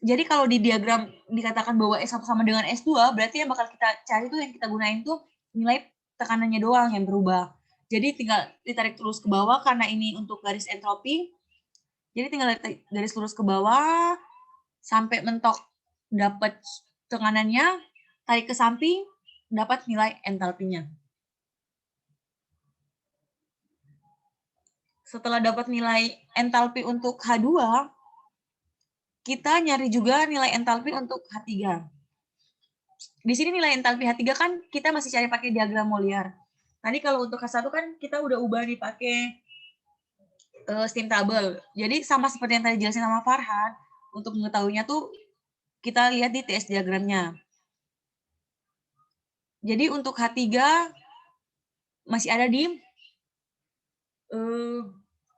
Jadi kalau di diagram dikatakan bahwa S1 sama dengan S2, berarti yang bakal kita cari tuh yang kita gunain tuh nilai tekanannya doang yang berubah. Jadi tinggal ditarik terus ke bawah karena ini untuk garis entropi. Jadi tinggal garis lurus ke bawah sampai mentok dapat tekanannya, tarik ke samping, dapat nilai entalpinya. Setelah dapat nilai entalpi untuk H2, kita nyari juga nilai entalpi untuk H3. Di sini nilai entalpi H3 kan kita masih cari pakai diagram Molière. Tadi kalau untuk H1 kan kita udah ubah dipakai steam table. Jadi sama seperti yang tadi jelasin sama Farhan, untuk mengetahuinya tuh kita lihat di TS diagramnya. Jadi untuk H3 masih ada di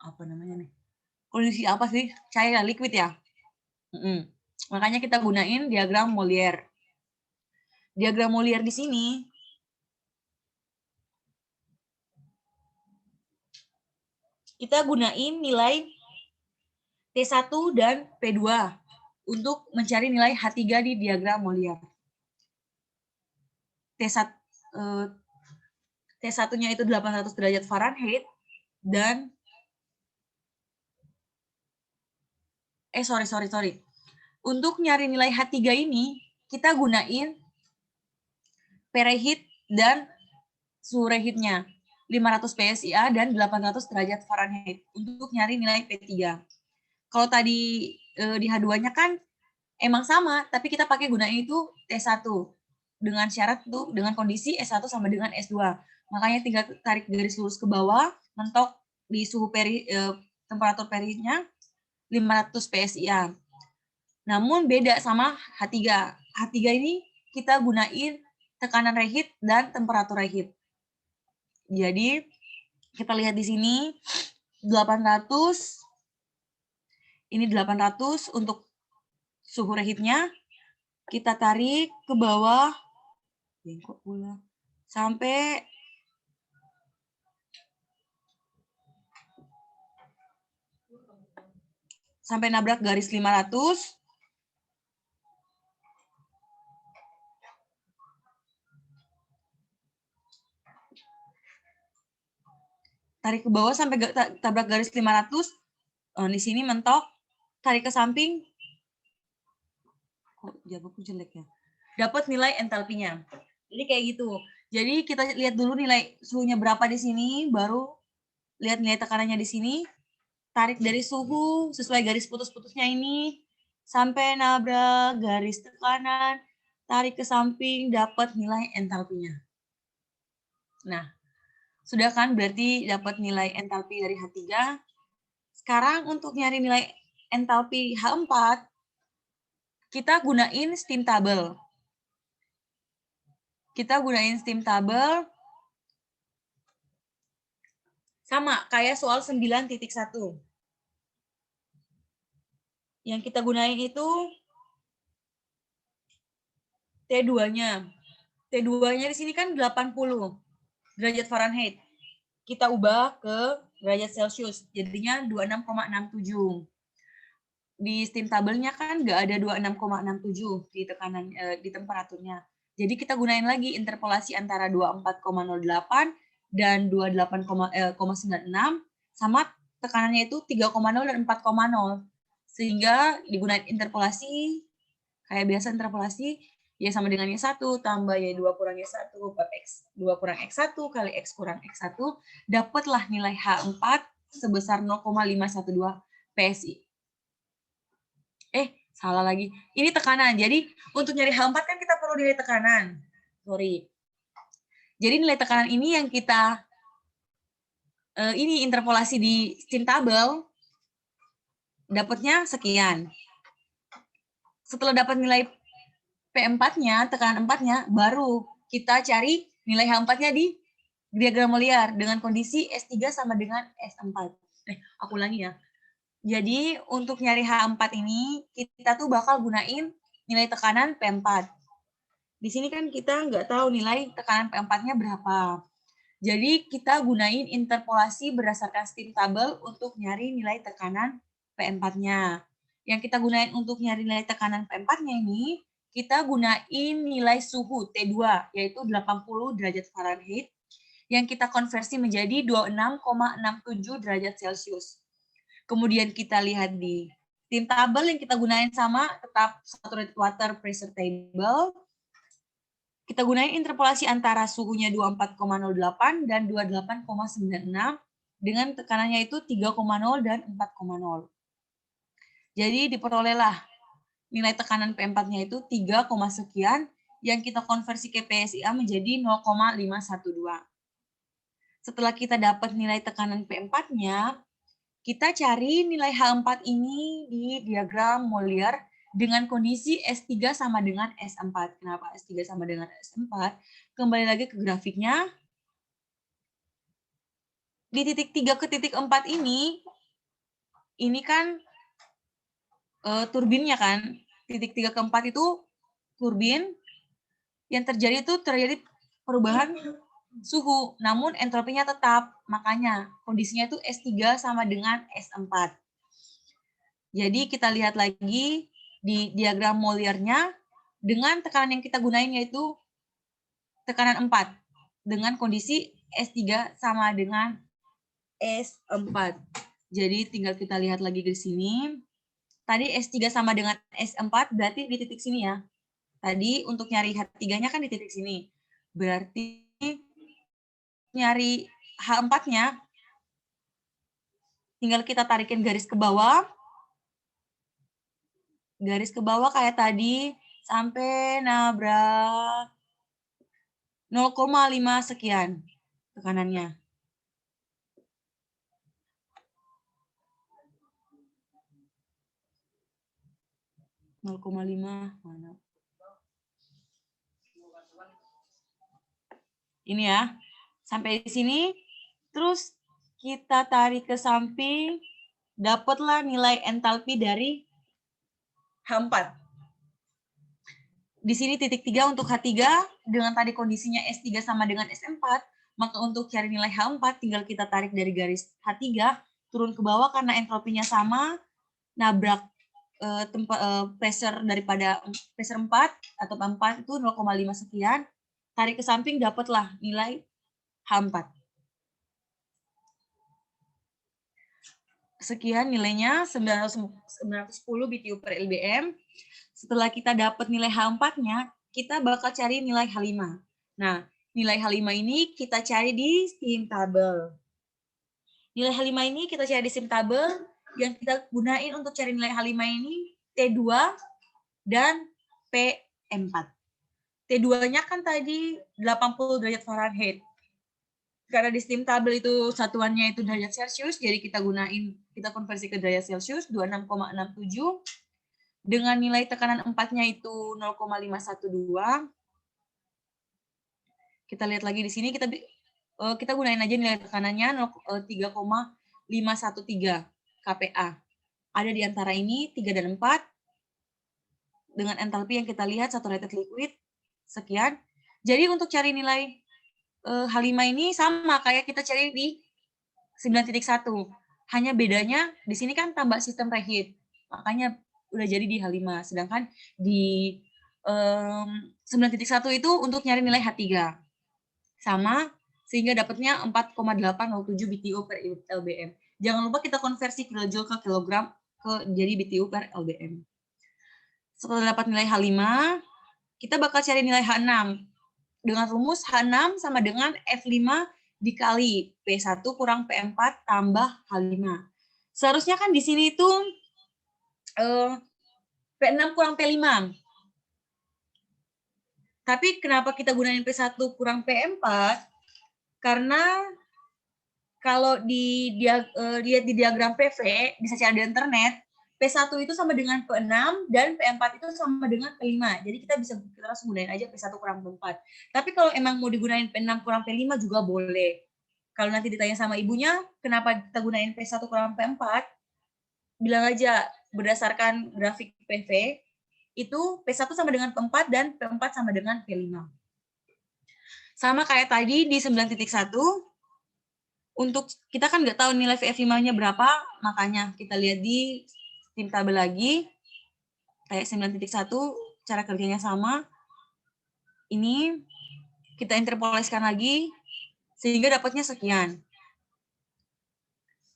apa namanya nih? Kondisi apa sih? Cair liquid ya? Makanya kita gunain diagram Molière. Diagram Molière di sini kita gunain nilai T1 dan P2 untuk mencari nilai H3 di diagram Molière. T1-nya itu 800 derajat Fahrenheit dan sorry. Untuk nyari nilai H3 ini kita gunain P-reheat dan suhu reheatnya 500 PSIA dan 800 derajat Fahrenheit untuk nyari nilai P3. Kalau tadi di H2-nya kan emang sama, tapi kita pakai gunain itu T1 dengan syarat tuh dengan kondisi S1 sama dengan S2. Makanya tinggal tarik garis lurus ke bawah, mentok di suhu temperatur periodnya 500 PSIA. Namun beda sama H3. H3 ini kita gunain tekanan reheat dan temperatur reheat. Jadi kita lihat di sini 800, ini 800 untuk suhu reheatnya. Kita tarik ke bawah, bengkok pula, sampai nabrak garis 500. Tarik ke bawah sampai tabrak garis 500. Di sini mentok, tarik ke samping. Kok jawabanku jelek ya? Dapat nilai entalpinya. Jadi kayak gitu. Jadi kita lihat dulu nilai suhunya berapa di sini, baru lihat nilai tekanannya di sini. Tarik dari suhu sesuai garis putus-putusnya ini sampai nabrak garis tekanan, tarik ke samping, dapat nilai entalpinya. Nah, sudah kan berarti dapat nilai entalpi dari H3. Sekarang untuk nyari nilai entalpi H4, kita gunain steam table. Kita gunain steam table sama kayak soal 9.1. Yang kita gunain itu T2-nya. T2-nya di sini kan 80 derajat Fahrenheit. Kita ubah ke derajat Celcius, jadinya 26,67. Di steam table-nya kan nggak ada 26,67 di tekanan di temperaturnya. Jadi kita gunain lagi interpolasi antara 24,08 dan 28,96 sama tekanannya itu 3,0 dan 4,0. Sehingga digunakan interpolasi kayak biasa interpolasi ya sama dengan Y1 tambah Y2 kurang Y1 per X2 kurang X1 kali X kurang X1, dapatlah nilai H4 sebesar 0,512 PSI. Salah lagi. Ini tekanan. Jadi untuk nyari H4 kan kita perlu nilai tekanan. Sorry. Jadi nilai tekanan ini yang kita ini interpolasi di steam table dapatnya sekian. Setelah dapat nilai P4-nya, tekanan 4-nya, baru kita cari nilai H4-nya di diagram Molière dengan kondisi S3 sama dengan S4. Aku ulangi ya. Jadi untuk nyari H4 ini, kita tuh bakal gunain nilai tekanan P4. Di sini kan kita nggak tahu nilai tekanan P4-nya berapa. Jadi kita gunain interpolasi berdasarkan steam table untuk nyari nilai tekanan P4-nya. Yang kita gunain untuk nyari nilai tekanan P4-nya ini, kita gunain nilai suhu T2, yaitu 80 derajat Fahrenheit, yang kita konversi menjadi 26,67 derajat Celcius. Kemudian kita lihat di steam table yang kita gunain sama, tetap saturated water pressure table. Kita gunain interpolasi antara suhunya 24,08 dan 28,96 dengan tekanannya itu 3,0 dan 4,0. Jadi diperolehlah nilai tekanan P4-nya itu 3, sekian yang kita konversi ke PSIA menjadi 0,512. Setelah kita dapat nilai tekanan P4-nya, kita cari nilai H4 ini di diagram Molière dengan kondisi S3 sama dengan S4. Kenapa S3 sama dengan S4? Kembali lagi ke grafiknya. Di titik 3 ke titik 4 ini kan turbinnya kan. Titik 3 ke 4 itu turbin. Yang terjadi perubahan suhu, namun entropinya tetap. Makanya kondisinya itu S3 sama dengan S4. Jadi kita lihat lagi di diagram Molière-nya dengan tekanan yang kita gunain yaitu tekanan 4 dengan kondisi S3 sama dengan S4. Jadi tinggal kita lihat lagi di sini. Tadi S3 sama dengan S4 berarti di titik sini ya. Tadi untuk nyari H3-nya kan di titik sini. Berarti nyari H4-nya tinggal kita tarikin garis ke bawah. garis ke bawah kayak tadi sampai nabrak 0,5 sekian tekanannya. Mana? Ini ya, sampai di sini, terus kita tarik ke samping, dapatlah nilai entalpi dari H4. Di sini titik 3 untuk H3, dengan tadi kondisinya S3 sama dengan S4, maka untuk cari nilai H4 tinggal kita tarik dari garis H3, turun ke bawah karena entropinya sama, nabrak pressure daripada pressure 4 atau 4 itu 0,5 sekian, tarik ke samping dapatlah nilai H4. Sekian nilainya 910 BTU per LBM. Setelah kita dapat nilai H4-nya, kita bakal cari nilai H5. Nah, nilai H5 ini kita cari di STEAM table. Nilai H5 ini kita cari di STEAM table, yang kita gunain untuk cari nilai H5 ini T2 dan P4. T2-nya kan tadi 80 derajat Fahrenheit. Karena di STEAM table itu satuannya itu derajat Celcius, jadi kita konversi ke derajat Celcius 26,67. Dengan nilai tekanan 4-nya itu 0,512. Kita lihat lagi di sini, kita gunain aja nilai tekanannya 3,513 kPa. Ada di antara ini 3 dan 4. Dengan entalpi yang kita lihat saturated liquid sekian. Jadi untuk cari nilai H5 ini sama kayak kita cari di 9.1. Hanya bedanya di sini kan tambah sistem reheat. Makanya udah jadi di H5. Sedangkan di 9.1 itu untuk nyari nilai H3. Sama, sehingga dapatnya 4,807 BTU per LBM. Jangan lupa kita konversi kilojoule ke kilogram jadi BTU per LBM. Setelah dapat nilai H5, kita bakal cari nilai H6. Dengan rumus H6 sama dengan F5 dikali P1 kurang P4 tambah H5. Seharusnya kan di sini itu P6 kurang P5. Tapi kenapa kita gunain P1 kurang P4? Karena kalau lihat di diagram PV, bisa cari di internet, P1 itu sama dengan P6 dan P4 itu sama dengan P5. Jadi kita langsung gunain aja P1 kurang P4. Tapi kalau emang mau digunain P6 kurang P5 juga boleh. Kalau nanti ditanya sama ibunya, kenapa kita gunain P1 kurang P4, bilang aja berdasarkan grafik PV, itu P1 sama dengan P4 dan P4 sama dengan P5. Sama kayak tadi di 9.1, untuk kita kan nggak tahu nilai VF5-nya berapa, makanya kita lihat di STEAM table lagi, kayak 9.1, cara kerjanya sama. Ini kita interpolasikan lagi, sehingga dapatnya sekian.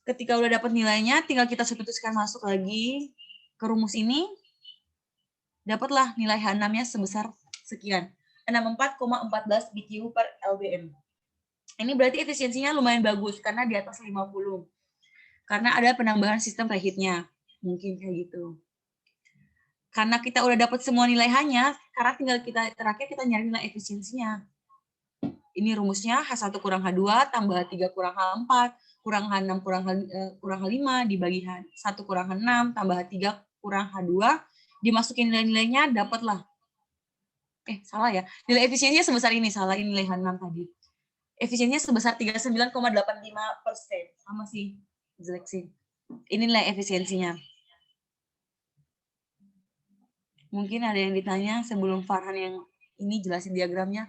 Ketika udah dapat nilainya, tinggal kita substitusikan masuk lagi ke rumus ini, dapatlah nilai H6-nya sebesar sekian, 64,14 BTU per LBM. Ini berarti efisiensinya lumayan bagus, karena di atas 50. Karena ada penambahan sistem reheat-nya. Mungkin kayak gitu. Karena kita udah dapat semua nilai H-nya, sekarang tinggal terakhir kita nyari nilai efisiensinya. Ini rumusnya H1 kurang H2 tambah H3 kurang H4 kurang H6 kurang H5 dibagi H1 kurang H6 tambah H3 kurang H2, dimasukin nilai-nilainya, dapatlah. Salah ya. Nilai efisiensinya sebesar ini, salah ini nilai H6 tadi. Efisiensinya sebesar 39,85%. Sama sih, jelek sih. Ini nilai efisiensinya. Mungkin ada yang ditanya sebelum Farhan yang ini jelasin diagramnya.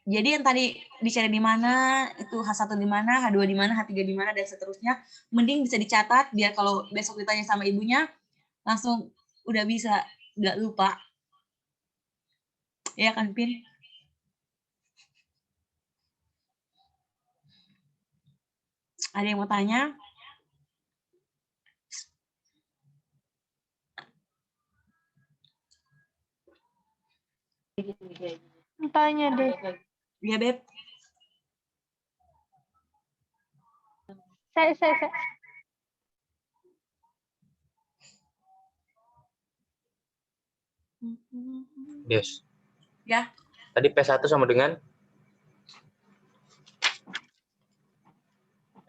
Jadi yang tadi dicari di mana, itu H1 di mana, H2 di mana, H3 di mana, dan seterusnya, mending bisa dicatat, biar kalau besok ditanya sama ibunya, langsung udah bisa, nggak lupa. Ya kan, Pin? Ada yang mau tanya? Tanya deh. Ya, Beb. Saya. Yes. Ya. Tadi P1 sama dengan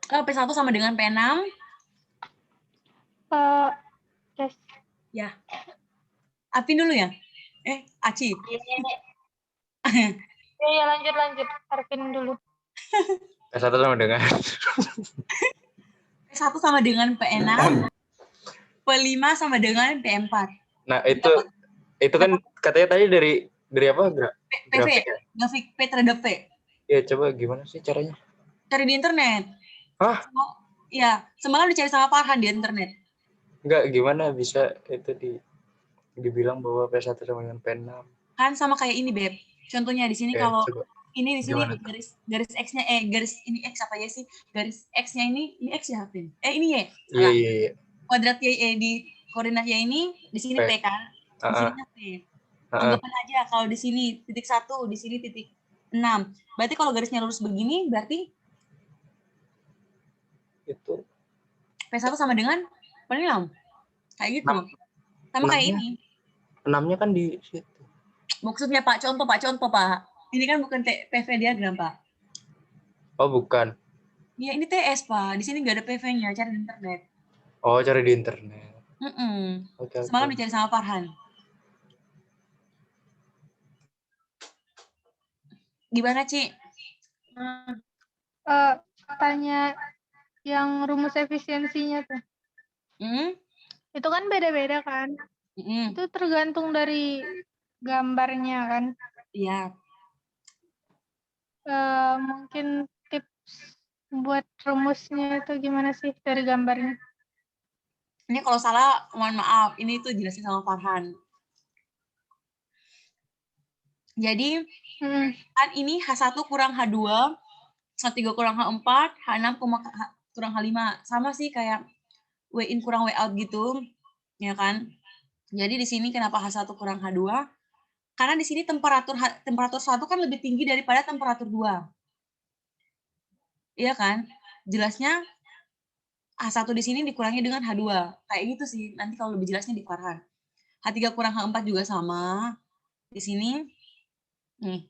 P1 sama dengan P6. Tes. Ya. Apin dulu ya? Aci. Ya, lanjut. Arvin dulu. P1 sama dengan P1 sama dengan P6. P5 sama dengan P4. Nah, itu kan katanya tadi dari apa? PV, Grafik ya? grafik P terhadap P. Ya, coba gimana sih caranya? Cari di internet. Hah? Ya, semalam dicari sama Farhan di internet. Enggak, gimana bisa itu dibilang bahwa P1 sama dengan P6? Kan sama kayak ini, Beb. Contohnya di sini kalau coba. ini di sini Gimana? garis X-nya garis ini X apa ya sih? Garis X-nya ini X ya, Hafin? Ini Y. Iya. Kuadrat Y di koordinat Y ini di sini P kan? Di sini P. Anggapan aja kalau di sini titik 1, di sini titik 6. Berarti kalau garisnya lurus begini berarti itu P1 sama dengan P6. Kayak gitu. Sama kayak ini. 6-nya kan di situ. Maksudnya Pak, contoh Pak. Ini kan bukan PV diagram, Pak. Oh, bukan. Ya, ini TS, Pak. Di sini nggak ada PV-nya, cari di internet. Oh, cari di internet. Okay. Semalam dicari sama Farhan. Gimana, Ci? Tanya yang rumus efisiensinya tuh. Itu kan beda-beda kan? Itu tergantung dari gambarnya kan? Iya. Mungkin tips buat rumusnya itu gimana sih dari gambarnya? Ini kalau salah, mohon maaf. Ini tuh jelasin sama Farhan. Jadi, kan ini H1 kurang H2, H3 kurang H4, H6 kurang H5. Sama sih kayak W in kurang W out gitu. Ya kan? Jadi di sini kenapa H1 kurang H2? Karena di sini temperatur 1 kan lebih tinggi daripada temperatur 2. Iya kan? Jelasnya H1 di sini dikurangi dengan H2. Kayak gitu sih. Nanti kalau lebih jelasnya di Farhan. H3 kurang H4 juga sama. Di sini nih.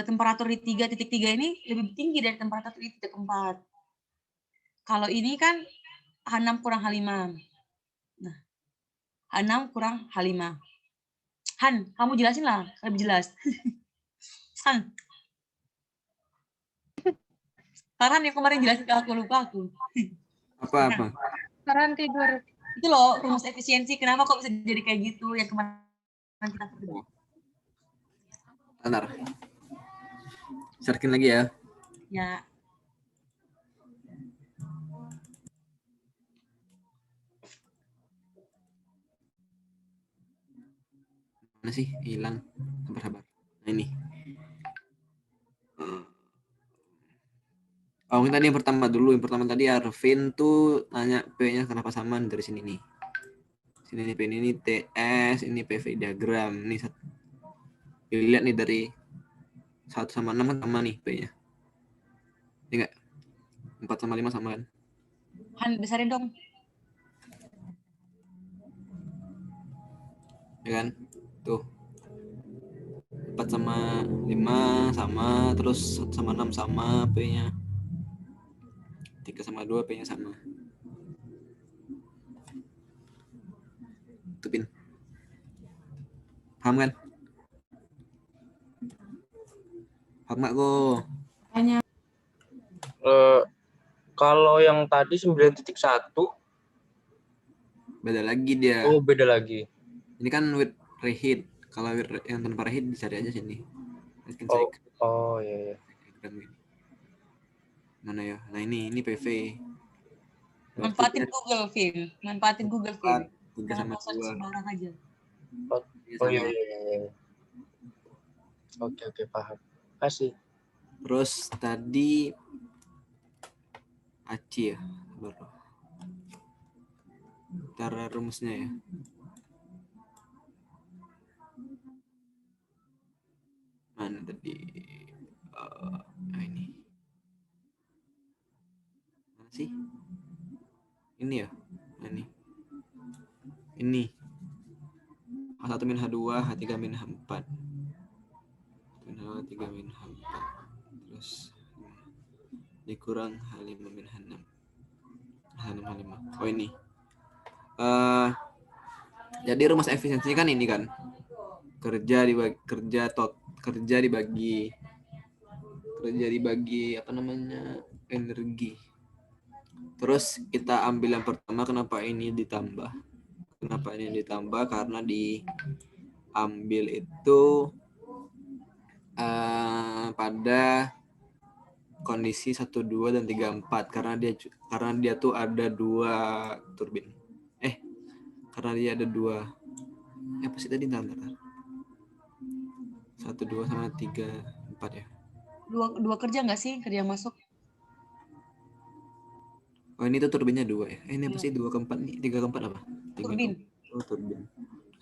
Temperatur di 3.3 ini lebih tinggi dari temperatur di titik 4. Kalau ini kan H6 kurang H5. Nah, H6 kurang H5. Han, kamu jelasin lah, lebih jelas. Han. Farhan yang kemarin jelasin ke aku, lupa aku. Apa? Farhan tidur. Itu loh, rumus efisiensi. Kenapa kok bisa jadi kayak gitu? Yang kemarin kita kerja. Bentar. Searching lagi ya. Ya. Mana sih? Hilang. Sabar. Nah, ini. Oh, ini tadi yang pertama dulu. Yang pertama tadi Arvin tuh nanya P-nya kenapa samaan dari sini nih. Sini nih P ini TS, ini PV diagram. Ini dilihat nih dari 1 sama 6 kan sama nih P-nya. Ini enggak? 4 sama 5 sama kan? Han, besarin dong. Ya kan? Tuh. 4 sama 5 sama, terus 1 sama 6 sama P-nya. 3 sama 2 P-nya sama. Tupin. Paham kan? Paham nggak kok? Tanya. Kalau yang tadi 9.1 beda lagi dia. Oh, beda lagi. Ini kan with reheat. Kalau yang tanpa reheat dicari aja sini. Oh iya. Mana ya? Nah ini PV. Manfaatin Google, Vin. 3 sama 2. Sembarang aja. Oh iya. Oke, paham. Kasih. Terus tadi Aci ya, baru. Cara rumusnya ya. Mana tadi? Ini. Mana sih? Ini ya? Ini. Ini. H1 min H2, H3 min H4. H3 min H4. Terus dikurang H5 min H6. H6 H5. Oh ini. Jadi rumus efisiensinya kan ini kan. Kerja dibagi apa namanya? Energi. Terus kita ambil yang pertama, kenapa ini ditambah? Kenapa ini ditambah? Karena diambil itu pada kondisi 1, 2, dan 3, 4 karena dia tuh ada 2 turbin. Karena dia ada 2. Apa sih tadi? Bentar. 1, 2 sama 3, 4 ya. Dua kerja nggak sih? Kerja masuk. Oh ini tuh turbinnya 2 ya. Ini apa sih 2 ke 4 nih? 3 ke 4 apa? 3 Turbin. Oh turbin.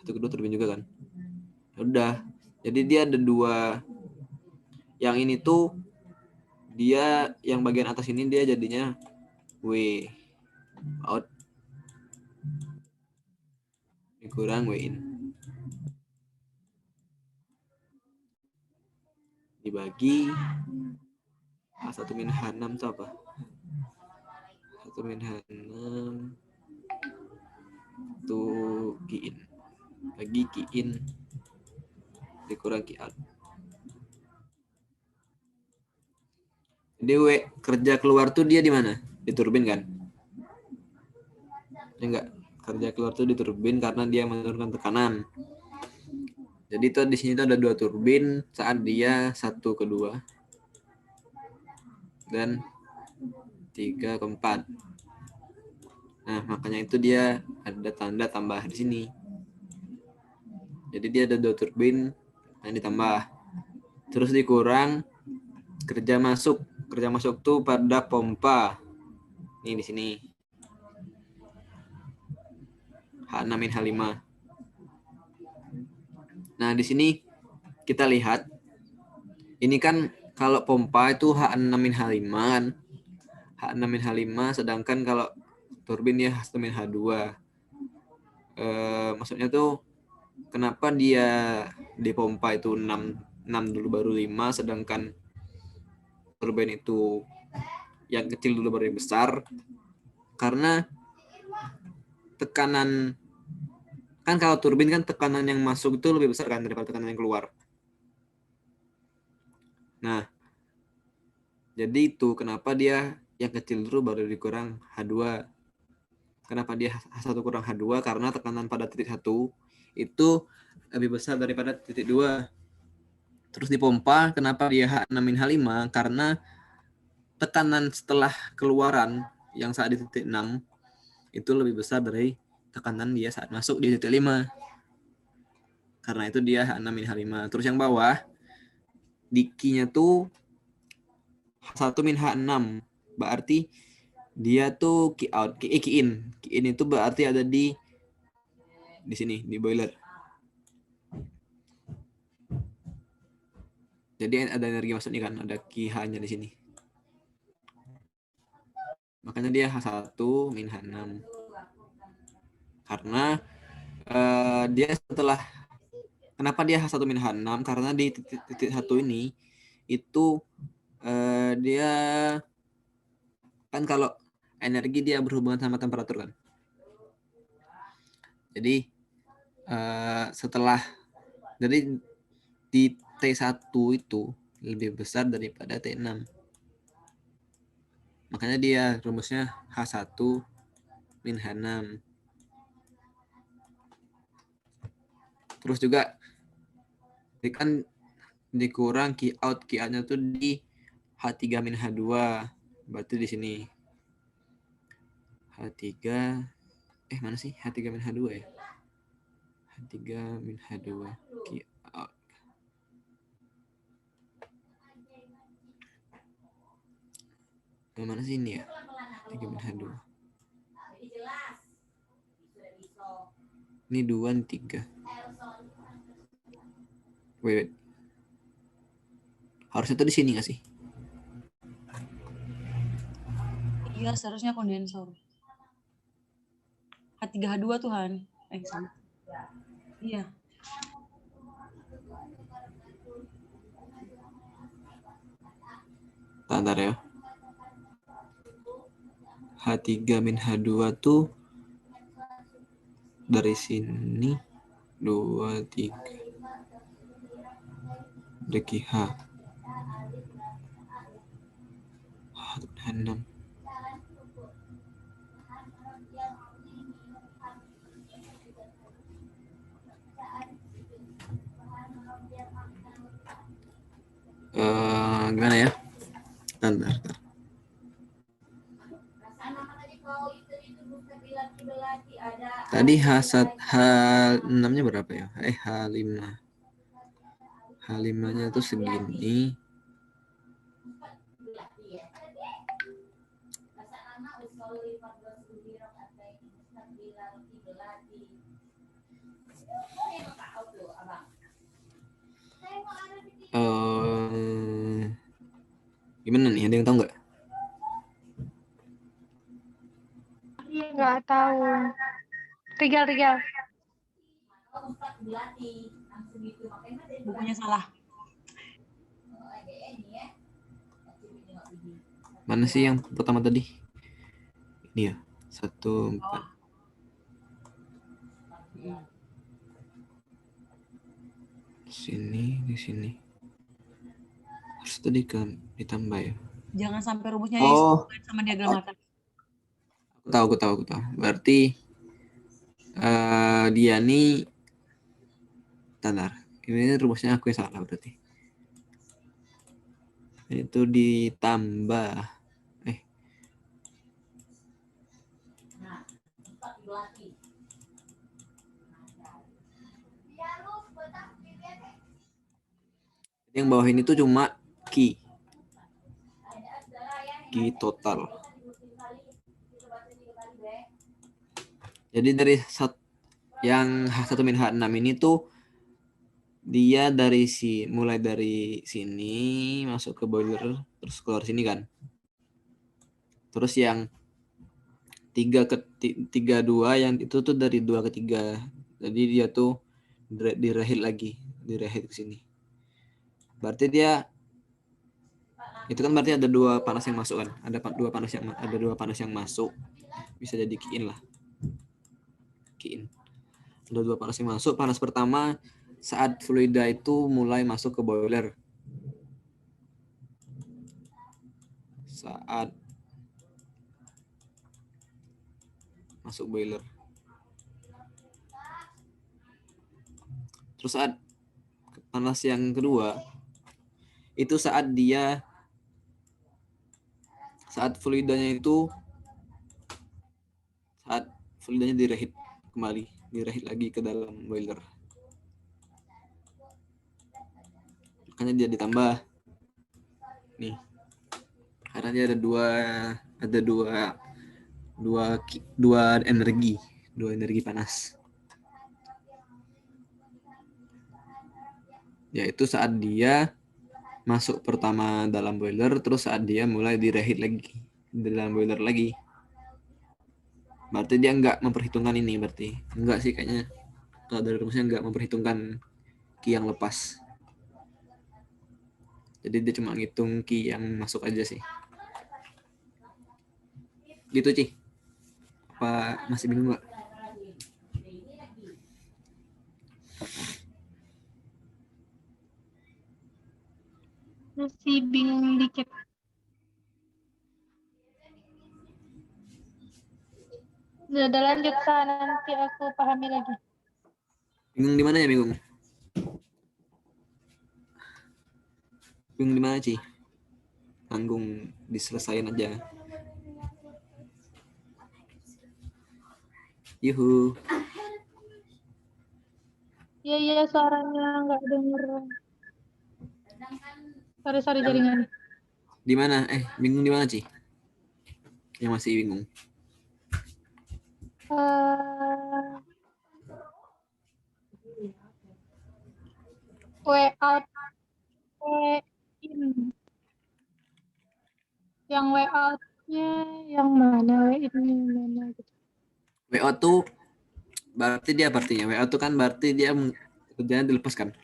1 ke 2 turbin juga kan. Udah. Jadi dia ada 2. Yang ini tuh dia yang bagian atas ini dia jadinya W out dikurang W in dibagi H1 min H6 itu apa? H1 min H6 itu Q in bagi Q in dikurang Q out. Jadi W kerja keluar tuh dia di mana? Di turbin kan? Enggak, kerja keluar tuh di turbin karena dia menurunkan tekanan. Jadi tuh di sini tuh ada 2 turbin saat dia 1 ke 2 dan 3 ke 4. Nah, makanya itu dia ada tanda tambah di sini. Jadi dia ada 2 turbin yang ditambah. Terus dikurang kerja masuk. Kerja masuk tuh pada pompa. Ini di sini. H6 min H5. Nah, di sini kita lihat ini kan kalau pompa itu H6 min H5 kan. H6 min H5 sedangkan kalau turbin ya H1 min H2. Maksudnya tuh kenapa dia di pompa itu 6 dulu baru 5 sedangkan turbin itu yang kecil dulu baru yang besar, karena tekanan kan kalau turbin kan tekanan yang masuk itu lebih besar kan daripada tekanan yang keluar. Nah, jadi itu kenapa dia yang kecil dulu baru dikurang H2. Kenapa dia H1 kurang H2? Karena tekanan pada titik 1 itu lebih besar daripada titik 2. Terus di pompa kenapa dia H6 min H5? Karena tekanan setelah keluaran yang saat di titik 6 itu lebih besar dari tekanan dia saat masuk di titik 5. Karena itu dia H6 min H5. Terus yang bawah di Q-nya tuh H1 min H6. Berarti dia tuh Q out, Q in. Q in itu berarti ada di sini, di boiler. Jadi ada energi masuknya kan, ada QH-nya di sini. Makanya dia H1 min H6. Karena dia setelah kenapa dia H1 min H6? Karena di titik 1 ini itu dia kan kalau energi dia berhubungan sama temperatur kan. Jadi setelah dari di T1 itu lebih besar daripada T6. Makanya dia rumusnya H1 min H6. Terus juga kan dikurang Q out-nya tuh di H3 min H2. Berarti di sini H3 mana sih H3 min H2 ya? H3 min H2 Q out. Mana sih ini ya? H3 min H2. Ini 2, 3. Wait. Harusnya tuh di sini nggak sih? Iya, seharusnya kondensor. H3 H2 tuh Han. Sama. Iya. Bentar ya. H3 min H2 tuh dari sini 2, 3 deki H. H6. Gimana ya? Bentar. Tadi H6-nya berapa ya? H5. H5-nya tuh segini. Gimana nih? Ada yang tahu nggak? Nggak tahu. Rigal. Bukunya salah. Mana sih yang pertama tadi? Ini ya. 1, 4. Di sini. Harus tadi kan ditambah ya. Jangan sampai rumusnya Oh, sama diagram latar. aku tahu. Berarti dia nih bentar. Ini rumusnya aku yang salah berarti. Itu ditambah. Yang bawah ini tuh cuma Q total. Jadi dari yang H1 min H6 ini tuh dia mulai dari sini masuk ke boiler terus keluar sini kan. Terus yang 3 ke 2 yang itu tuh dari 2 ke 3. Jadi dia tuh direhit ke sini. Berarti dia itu kan berarti ada 2 panas yang masuk kan? Ada 2 panas yang masuk. Bisa jadi Q-in lah. Q-in. Ada 2 panas yang masuk. Panas pertama saat fluida itu mulai masuk ke boiler. Saat masuk boiler. Terus saat panas yang kedua itu saat fluidanya direhit lagi ke dalam boiler. Makanya dia ditambah nih. Karena dia ada dua energi panas. Yaitu saat dia masuk pertama dalam boiler, terus saat dia mulai direhit lagi di dalam boiler lagi. Berarti dia nggak memperhitungkan ini berarti. Enggak sih kayaknya. Kalau dari rumusnya nggak memperhitungkan Q yang lepas. Jadi dia cuma ngitung Q yang masuk aja sih. Gitu, Ci. Apa masih bingung nggak? Masih bingung dikit. Udah lanjut nanti aku pahami lagi. Bingung di mana ya bingung? Bingung di mana, Ci? Tanggung diselesain aja. Yuhu. Iya suaranya nggak denger. Sorry jaringan. Di mana? Bingung di mana, Ci? Yang masih bingung. Way out, way in. Yang WA-nya yang mana, WA-nya yang mana gitu. WO tuh berarti dia artinya WO tuh kan berarti dia kerjanya dilepas kan?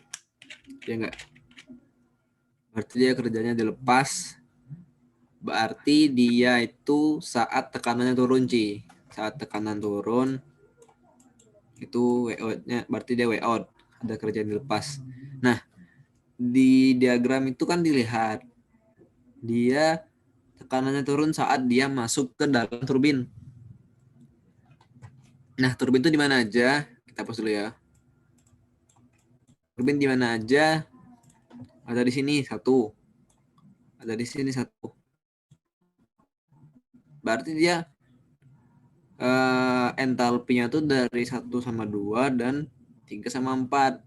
Ya enggak? Berarti dia kerjanya dilepas. Berarti dia itu saat tekanannya turun, Ci. Saat tekanan turun itu WO-nya berarti dia WO, ada kerjaan dilepas. Nah, di diagram itu kan dilihat dia tekanannya turun saat dia masuk ke dalam turbin. Nah, turbin itu di mana aja? Kita hapus dulu ya. Turbin di mana aja? Ada di sini satu. Ada di sini satu. Berarti dia entalpinya tuh dari 1 sama 2 dan 3 sama 4.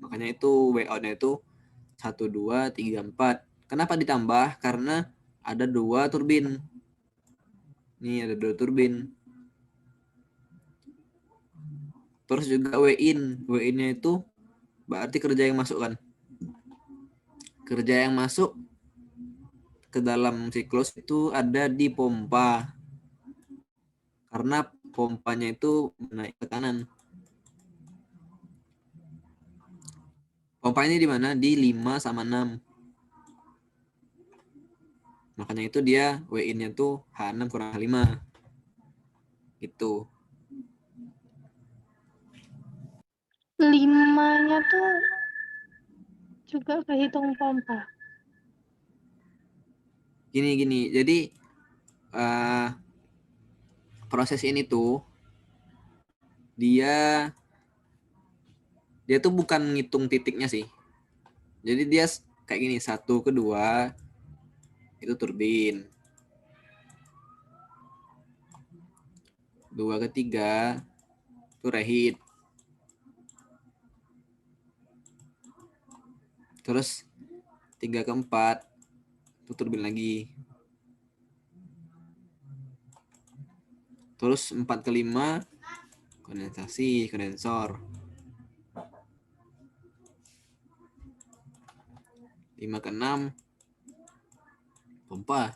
Makanya itu WO-nya itu 1, 2, 3, 4. Kenapa ditambah? Karena ada 2 turbin. Nih ada 2 turbin. Terus juga W-in. W-in-nya itu berarti kerja yang masuk kan. Kerja yang masuk ke dalam siklus itu ada di pompa. Karena pompanya itu menaik tekanan. Pompa ini di mana? Di 5 sama 6. Makanya itu dia W-in-nya tuh H6 kurang H5. Gitu. 5-nya tuh juga kehitung pompa. Gini. Jadi proses ini tuh dia tuh bukan ngitung titiknya sih. Jadi dia kayak gini, 1 ke 2 itu turbin. 2 ke 3 itu reheat. Terus 3 ke 4 itu turbin lagi. Terus 4 ke 5 kondensasi, kondensor. 5 ke 6 pompa.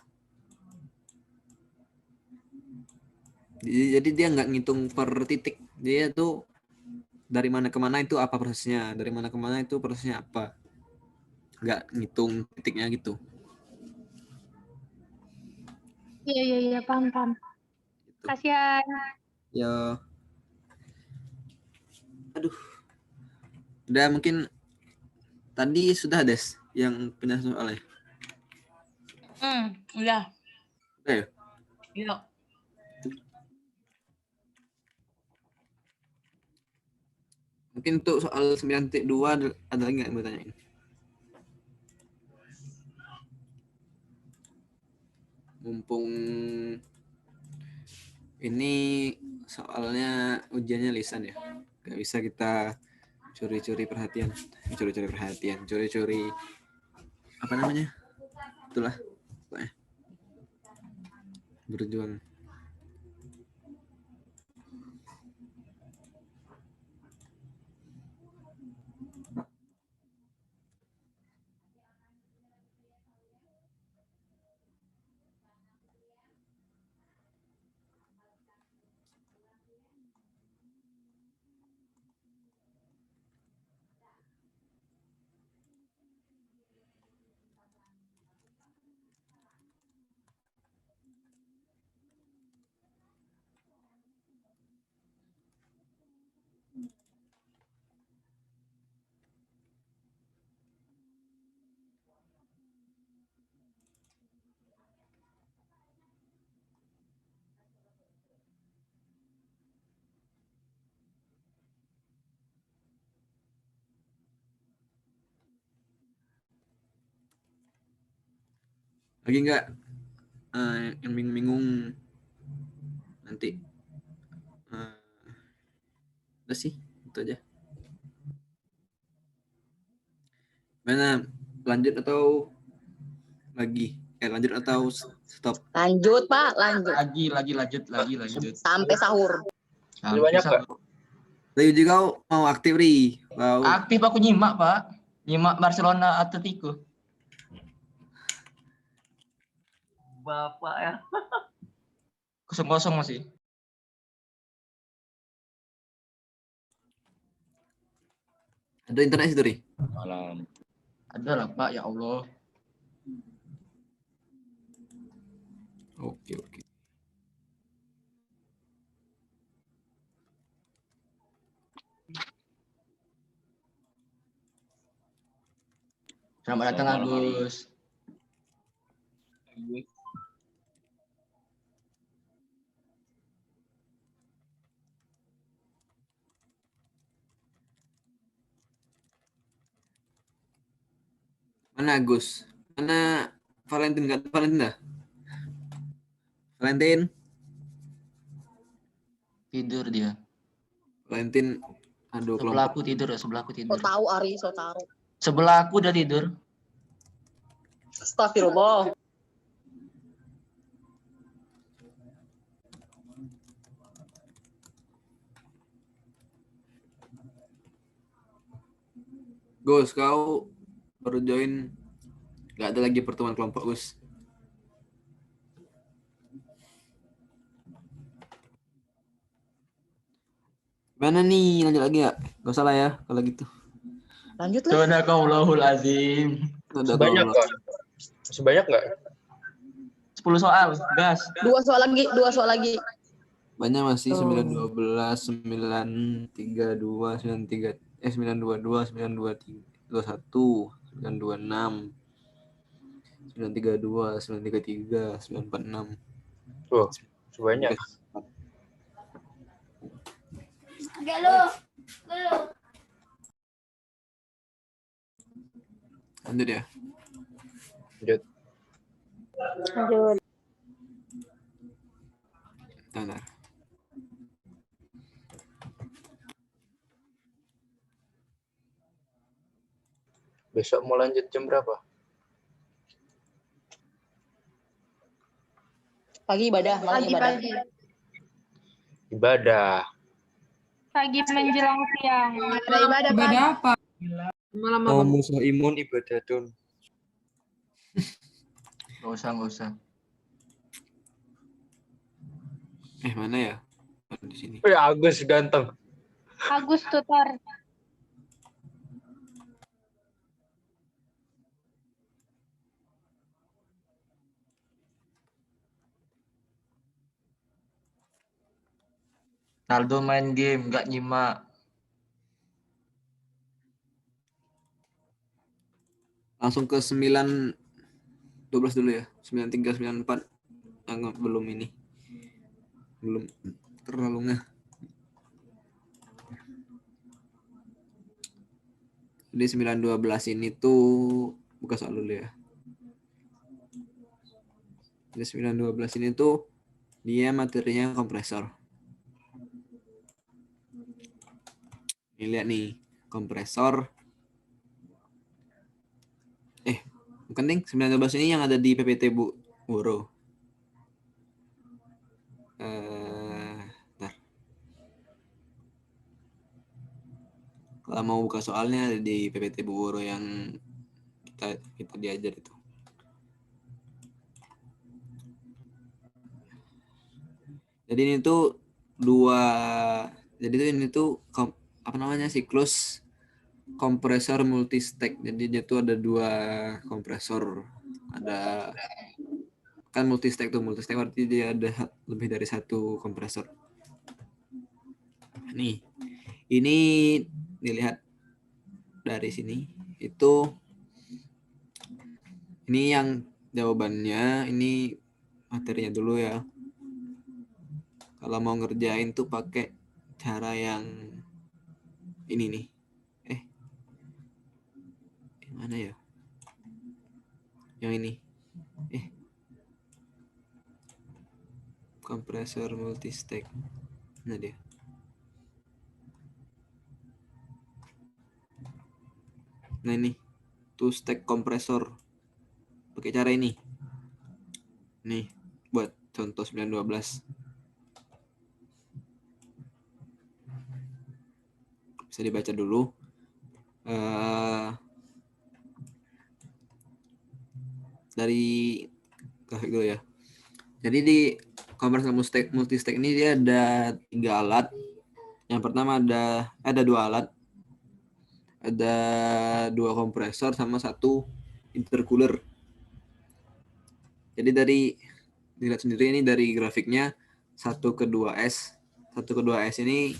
Jadi dia nggak ngitung per titik. Dia tuh dari mana ke mana itu apa prosesnya, dari mana ke mana itu prosesnya apa. Nggak ngitung titiknya gitu. Iya, paham. Gitu. Kasihan. Ya. Aduh. Udah mungkin tadi sudah Des yang punya soalnya. Udah. Udah ya? Iya. Mungkin untuk soal 9.2 ada lagi nggak yang mau tanyain? Mumpung ini soalnya ujiannya lisan ya, nggak bisa kita curi-curi perhatian, curi-curi apa namanya? Itulah pokoknya berjuang. Lagi nggak yang bingung-bingung nanti? Udah sih, itu aja. Mana lanjut atau lagi? Lanjut atau stop? Lanjut, Pak, lanjut. Lanjut. Sampai sahur. Sampai banyak, Pak. Rio juga mau aktif, Ri. Aktif aku nyimak, Pak. Nyimak Barcelona Atletico. Bapak ya. 0-0 masih. Ada internet situ, Ri? Malam. Ada lah Pak, ya Allah. Oke. Selamat datang Agus. Mana Agus? Mana Valentin? Nggak ada Valentin dah? Valentin? Tidur dia. Valentin, aduh Sebelahku tidur ya, sebelahku So tidur. tahu Ari, so tahu. Sebelahku udah tidur. Astagfirullah. Gus, kau baru join, nggak ada lagi pertemuan kelompok, Gus. Gimana nih, lanjut lagi ya? Gak usah lah ya, kalau gitu. Lanjut lah. Sadaqallahul azim. Sebanyak nggak? Sebanyak nggak? 10 soal, gas. 2 soal lagi. Banyak masih, Oh. 912, 932, 93, 922, 921, 926, 932, 933, 946. Tuh, sebanyak. Lanjut ya. Lanjut. Bentar. Besok mau lanjut jam berapa? Pagi ibadah, malam ibadah. Pagi-pagi. Ibadah. Pagi menjelang siang. Ada ibadah, Pak. Ibadah apa? Oh, musuh imun ibadatun. Gak usah. Mana ya? Di sini. Agus ganteng. Agus tutor. Naldo main game, gak nyimak. Langsung ke 912 dulu ya. 93, 94 yang belum ini. Belum terlalu ngeh. Jadi 912 ini tuh buka soal dulu ya. Jadi 912 ini tuh dia materinya kompresor. Ini lihat nih, kompresor. Bukan ding, 912 ini yang ada di PPT Bu Woro. Bentar. Kalau mau buka soalnya ada di PPT Bu Woro yang kita diajar itu. Jadi ini tuh ini tuh siklus kompresor multi-stack. Jadi dia tuh ada 2 kompresor. Ada kan multi-stack berarti dia ada lebih dari 1 kompresor. Nih, ini dilihat dari sini. Ini yang jawabannya, ini materinya dulu ya. Kalau mau ngerjain tuh pakai cara yang ini nih. Mana ya? Yang ini. Kompresor multi-stack. Nah dia. Nah ini. 2 stack kompresor. Pakai cara ini. Nih, buat contoh 912. Bisa dibaca dulu. Dari grafik dulu ya. Jadi di kompresor multistage ini dia ada 3 alat. Yang pertama ada 2 alat. Ada 2 kompresor sama 1 intercooler. Jadi dilihat sendiri ini dari grafiknya 1 ke 2S. 1 ke 2S ini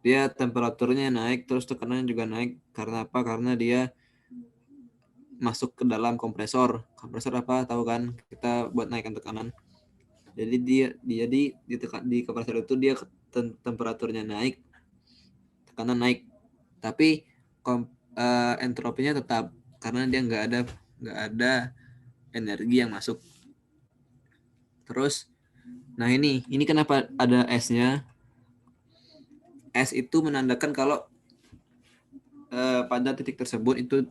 dia temperaturnya naik, terus tekanannya juga naik. Karena apa? Karena dia masuk ke dalam kompresor. Kompresor apa? Tahu kan? Kita buat naikkan tekanan. Jadi di kompresor itu dia temperaturnya naik, tekanan naik. Tapi entropinya tetap karena dia nggak ada energi yang masuk. Terus, nah ini kenapa ada S-nya? S itu menandakan kalau pada titik tersebut itu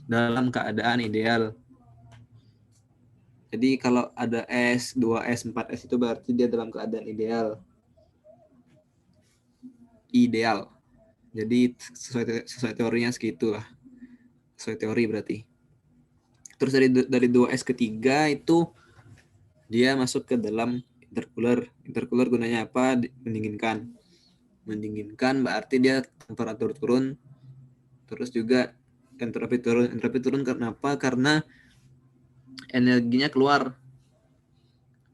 dalam keadaan ideal. Jadi kalau ada S, 2S, 4S itu berarti dia dalam keadaan ideal. Ideal. Jadi sesuai teorinya segitulah. Sesuai teori berarti. Terus dari 2S ke 3 itu dia masuk ke dalam intercooler. Intercooler gunanya apa? Mendinginkan. Mendinginkan berarti dia temperatur turun. Terus juga entropi turun. Entropi turun karena apa? Karena energinya keluar.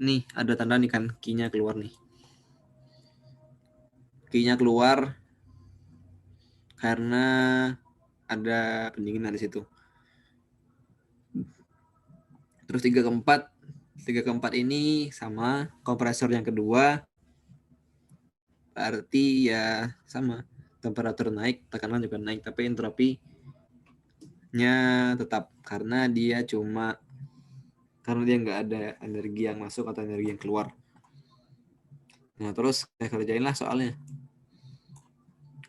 Nih, ada tanda nih kan, Q-nya keluar nih. Q-nya keluar karena ada pendinginan di situ. Terus 3 ke 4 ini sama kompresor yang kedua. Berarti ya sama. Temperatur naik, tekanan juga naik, tapi entropinya tetap karena dia nggak ada energi yang masuk atau energi yang keluar. Nah, terus saya kerjainlah soalnya.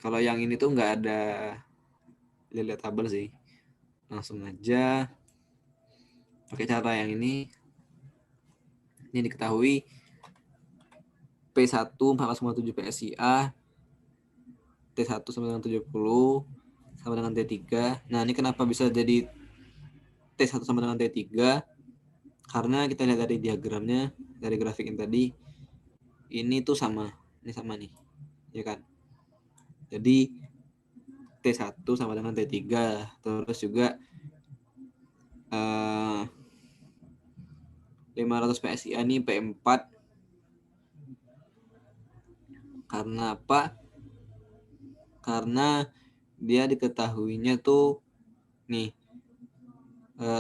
Kalau yang ini tuh nggak ada lihat tabel sih. Langsung aja pakai cara yang ini. Ini diketahui P1 14,7 PSIA, T1 sama dengan 70, sama dengan T3. Nah, ini kenapa bisa jadi T1 sama dengan T3? Karena kita lihat dari diagramnya, dari grafik yang tadi, ini tuh sama. Ini sama nih, ya kan? Jadi T1 sama dengan T3. Terus juga 500 PSIA ini P4. Karena apa? Karena dia diketahuinya tuh nih,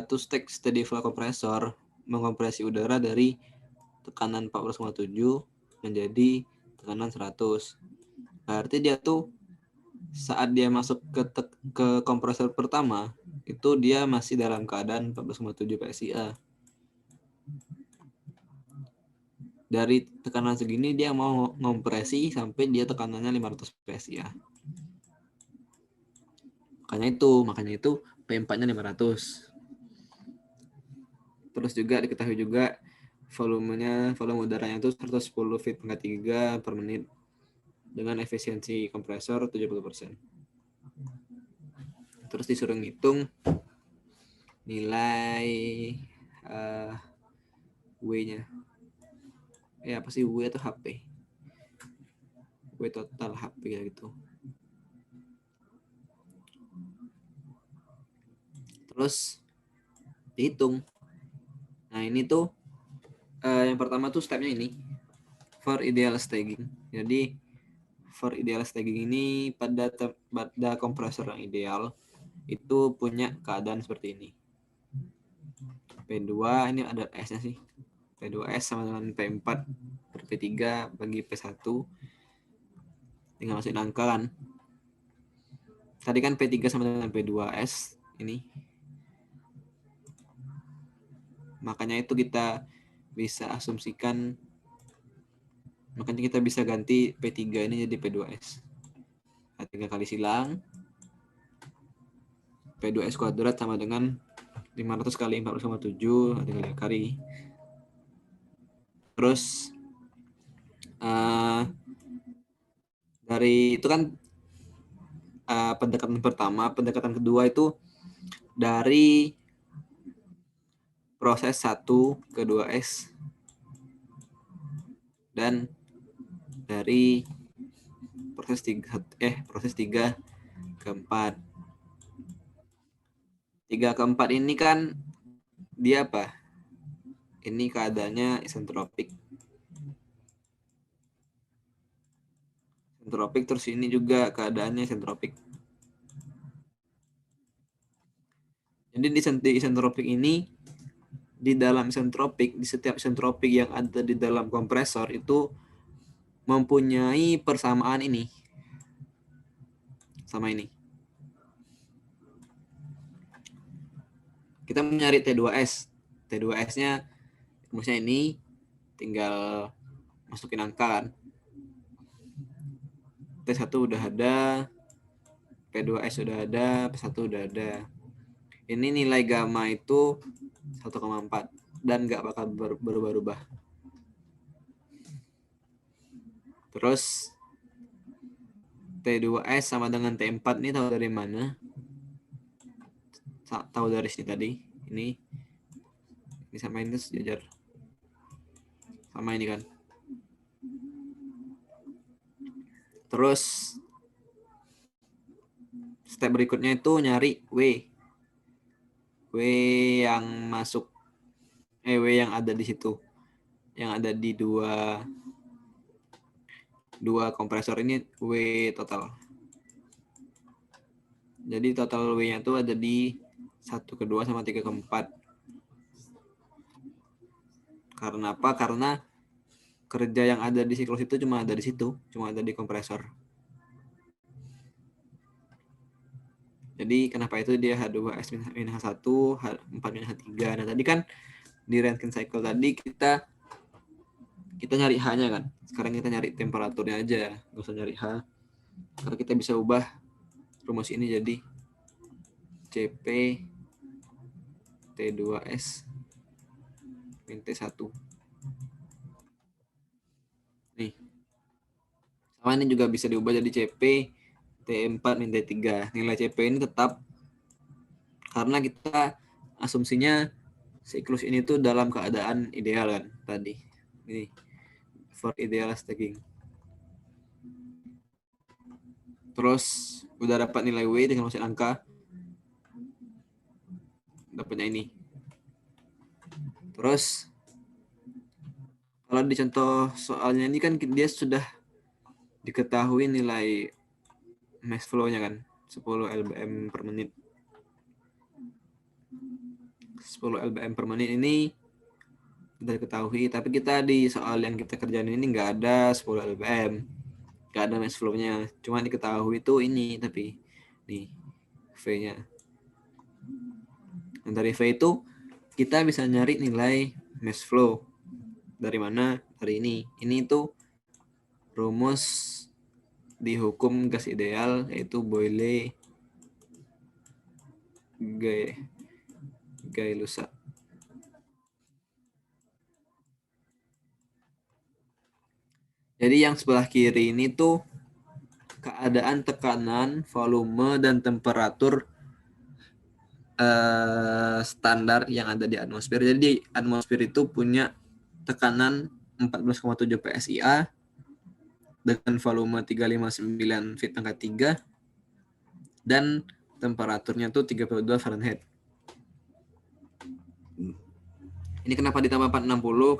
two stage steady flow compressor mengkompresi udara dari tekanan 14,7 menjadi tekanan 100. Berarti dia tuh saat dia masuk ke kompresor pertama itu dia masih dalam keadaan 14,7 PSIA. Dari tekanan segini dia mau ngompresi sampai dia tekanannya 500 PSIA. Makanya itu P4-nya 500. Terus juga diketahui juga volume udaranya itu 110 feet pangkat 3 per menit dengan efisiensi kompresor 70%. Terus disuruh ngitung nilai W-nya. Apa sih W atau HP? W total HP gitu. Terus dihitung. Nah, ini tuh yang pertama tuh stepnya ini for ideal staging. Jadi for ideal staging ini pada kompresor yang ideal itu punya keadaan seperti ini. P2 ini ada S-nya sih. P2S sama dengan P4 per P3 bagi P1. Tinggal masukin angka kan. Tadi kan P3 sama dengan P2S ini. Makanya itu kita bisa asumsikan, makanya kita bisa ganti P3 ini jadi P2S. 3 kali silang. P2S kuadrat sama dengan 500 kali 4,7 tinggal kali. Terus dari itu kan pendekatan pertama, pendekatan kedua itu dari proses 1 ke 2S dan dari proses 3 ke 4. 3 ke 4 ini kan dia apa? Ini keadaannya isentropik. Isentropik, terus ini juga keadaannya isentropik. Jadi di isentropik ini, di dalam isentropik, di setiap isentropik yang ada di dalam kompresor itu mempunyai persamaan ini. Sama ini. Kita mencari T2S. T2S-nya rumusnya ini, tinggal masukin angka kan. T1 udah ada, P2S udah ada, P1 udah ada. Ini nilai gamma itu 1,4 dan nggak bakal berubah-ubah. Terus T2S sama dengan T4 ini tahu dari mana? Tahu dari sini tadi. Ini sama ini sejajar. Sama ini kan. Terus step berikutnya itu nyari W. W yang masuk W yang ada di situ. Yang ada di dua kompresor ini W total. Jadi total W-nya itu ada di 1 ke 2 sama 3 ke 4. Karena apa? Karena kerja yang ada di siklus itu cuma ada di situ, cuma ada di kompresor. Jadi kenapa itu dia H2S-H1, H4-H3. Nah tadi kan di Rankine cycle tadi kita nyari H-nya kan. Sekarang kita nyari temperaturnya aja, nggak usah nyari H. Karena kita bisa ubah rumus ini jadi Cp T2S min T1. Nih. Sama ini juga bisa diubah jadi Cp T4 min T3. Nilai Cp ini tetap karena kita asumsinya siklus ini tuh dalam keadaan ideal kan tadi. Ini for ideal stacking. Terus udah dapat nilai W dengan masukin angka. Dapatnya ini. Terus kalau di contoh soalnya ini kan dia sudah diketahui nilai mass flow-nya kan 10 lbm per menit. 10 lbm per menit ini sudah diketahui, tapi kita di soal yang kita kerjain ini nggak ada 10 lbm, nggak ada mass flow-nya, cuma diketahui itu ini, tapi nih V-nya. Dan dari V itu kita bisa nyari nilai mass flow dari mana? Dari ini. Ini tuh rumus di hukum gas ideal, yaitu Boyle-Gay-Lussac. Jadi yang sebelah kiri ini tuh keadaan tekanan, volume, dan temperatur standar yang ada di atmosfer. Jadi atmosfer itu punya tekanan 14,7 PSIA dengan volume 359 feet pangkat 3 dan temperaturnya tuh 32 Fahrenheit. Ini kenapa ditambah 460?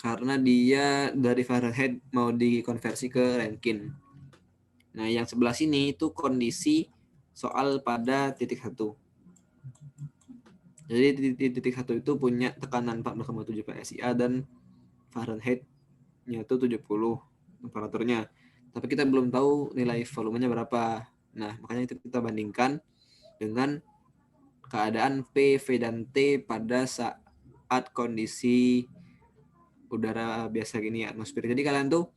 Karena dia dari Fahrenheit mau dikonversi ke Rankine. Nah, yang sebelah sini itu kondisi soal pada titik 1. Jadi di titik 1 itu punya tekanan 14,7 PSIA dan Fahrenheit-nya itu 70 temperaturnya. Tapi kita belum tahu nilai volumenya berapa. Nah, makanya itu kita bandingkan dengan keadaan P, V, dan T pada saat kondisi udara biasa gini, atmosfer. Jadi kalian tuh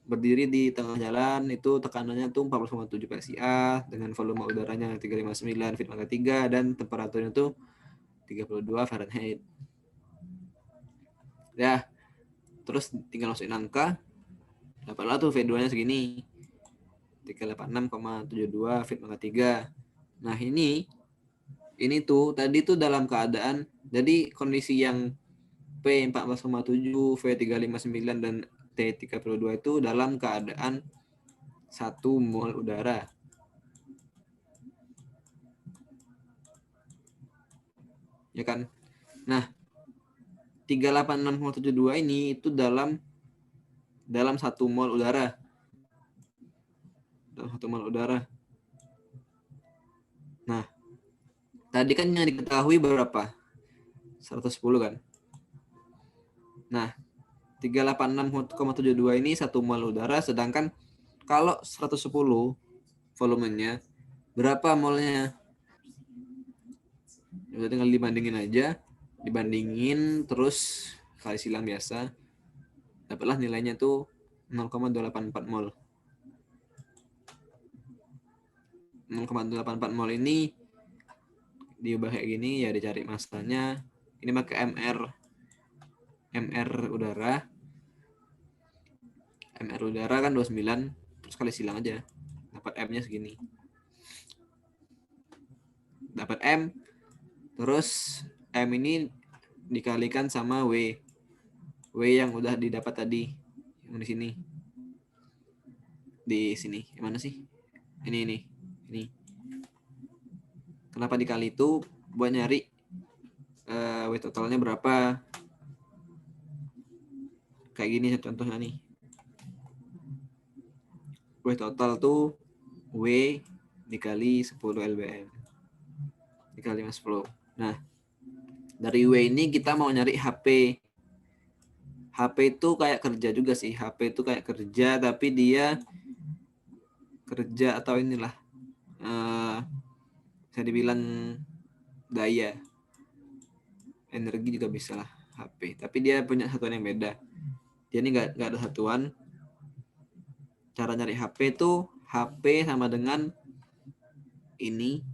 berdiri di tengah jalan, itu tekanannya tuh 14,7 PSIA dengan volume udaranya 359 feet pangkat 3 dan temperaturnya tuh 32 Fahrenheit. Ya, terus tinggal masukin angka, dapatlah tuh V2-nya segini, 386,72 feet pangkat 3. Nah ini tuh tadi tuh dalam keadaan, jadi kondisi yang P14,7, V359 dan T32 itu dalam keadaan 1 mol udara. Ya kan? Nah, 386,72 ini itu dalam 1 mol udara. Dalam 1 mol udara. Nah, tadi kan yang diketahui berapa? 110 kan? Nah, 386,72 ini 1 mol udara, sedangkan kalau 110 volumenya, berapa molnya? Udah tinggal dibandingin aja. Dibandingin terus kali silang biasa. Dapatlah nilainya tuh 0,284 mol. 0,284 mol ini diubah kayak gini ya, dicari massanya. Ini pakai MR udara. MR udara kan 29, terus kali silang aja. Dapat M-nya segini. Dapat M, terus M ini dikalikan sama W. W yang udah didapat tadi. Yang di sini. Di sini. Yang mana sih? Ini. Kenapa dikali itu? Buat nyari W totalnya berapa. Kayak gini contohnya nih. W total tuh W dikali 10 lbm. Dikali 10. Nah, dari W ini kita mau nyari HP. HP itu kayak kerja juga sih. HP itu kayak kerja, tapi dia kerja atau inilah. Bisa dibilang daya. Energi juga bisa lah HP. Tapi dia punya satuan yang beda. Dia ini nggak ada satuan. Cara nyari HP itu HP sama dengan ini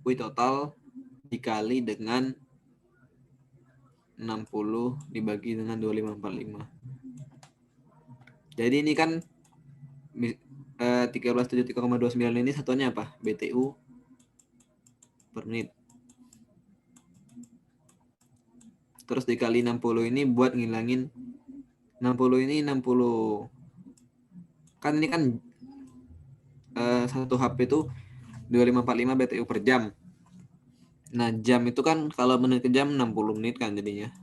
W total dikali dengan 60 dibagi dengan 2545. Jadi ini kan 1373,29 ini satuannya apa? BTU per menit. Terus dikali 60 ini buat ngilangin 60 ini 60. Kan ini kan satu HP itu 2545 BTU per jam. Nah, jam itu kan kalau menit ke jam 60 menit kan jadinya.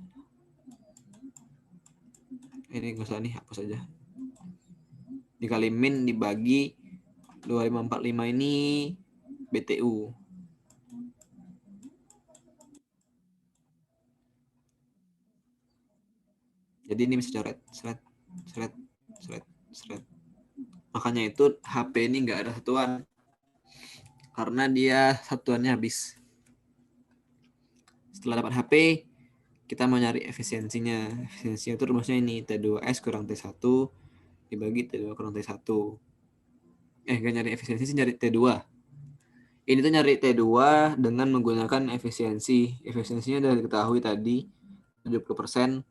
Ini nggak usah nih, hapus aja. Dikali min dibagi 2545 ini BTU. Jadi ini bisa coret, seret. Makanya itu HP ini nggak ada satuan. Karena dia satuannya habis. Setelah dapat HP, kita mau nyari efisiensinya. Efisiensinya itu rumusnya ini, T2S kurang T1 dibagi T2 kurang T1. Nggak nyari efisiensi sih, nyari T2. Ini tuh nyari T2 dengan menggunakan efisiensi. Efisiensinya udah diketahui tadi, 70%.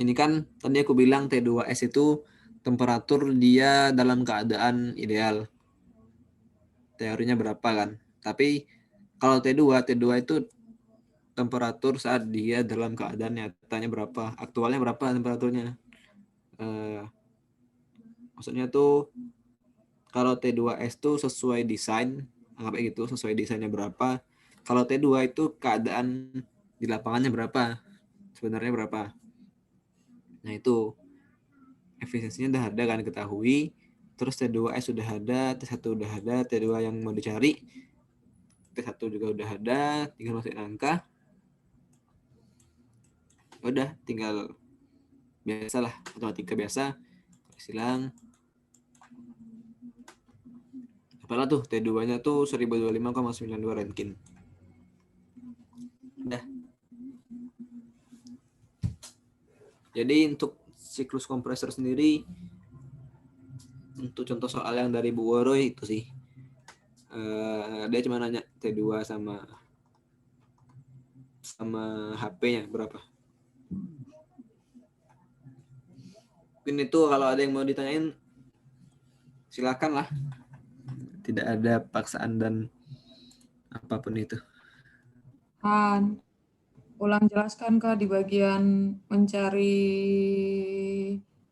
Ini kan tadi aku bilang T2S itu temperatur dia dalam keadaan ideal. Teorinya berapa kan? Tapi kalau T2 itu temperatur saat dia dalam keadaan nyatanya berapa? Aktualnya berapa temperaturnya? Maksudnya tuh kalau T2S tuh sesuai desain, anggap kayak gitu, sesuai desainnya berapa. Kalau T2 itu keadaan di lapangannya berapa? Sebenarnya berapa? Nah itu efisiensinya udah ada kan diketahui. Terus T2S sudah ada, T1 udah ada, T2 yang mau dicari, T1 juga udah ada, tinggal masukin angka. Udah, tinggal biasalah, matematika biasa. Silang. Apalah tuh, T2-nya tuh 1025,92 Rankine. Udah. Jadi untuk siklus kompresor sendiri, untuk contoh soal yang dari Bu Woro itu sih, dia cuma nanya T2 sama HP-nya berapa. Mungkin itu kalau ada yang mau ditanyain, silakan lah. Tidak ada paksaan dan apapun itu. Kan. Ulang jelaskan Kak di bagian mencari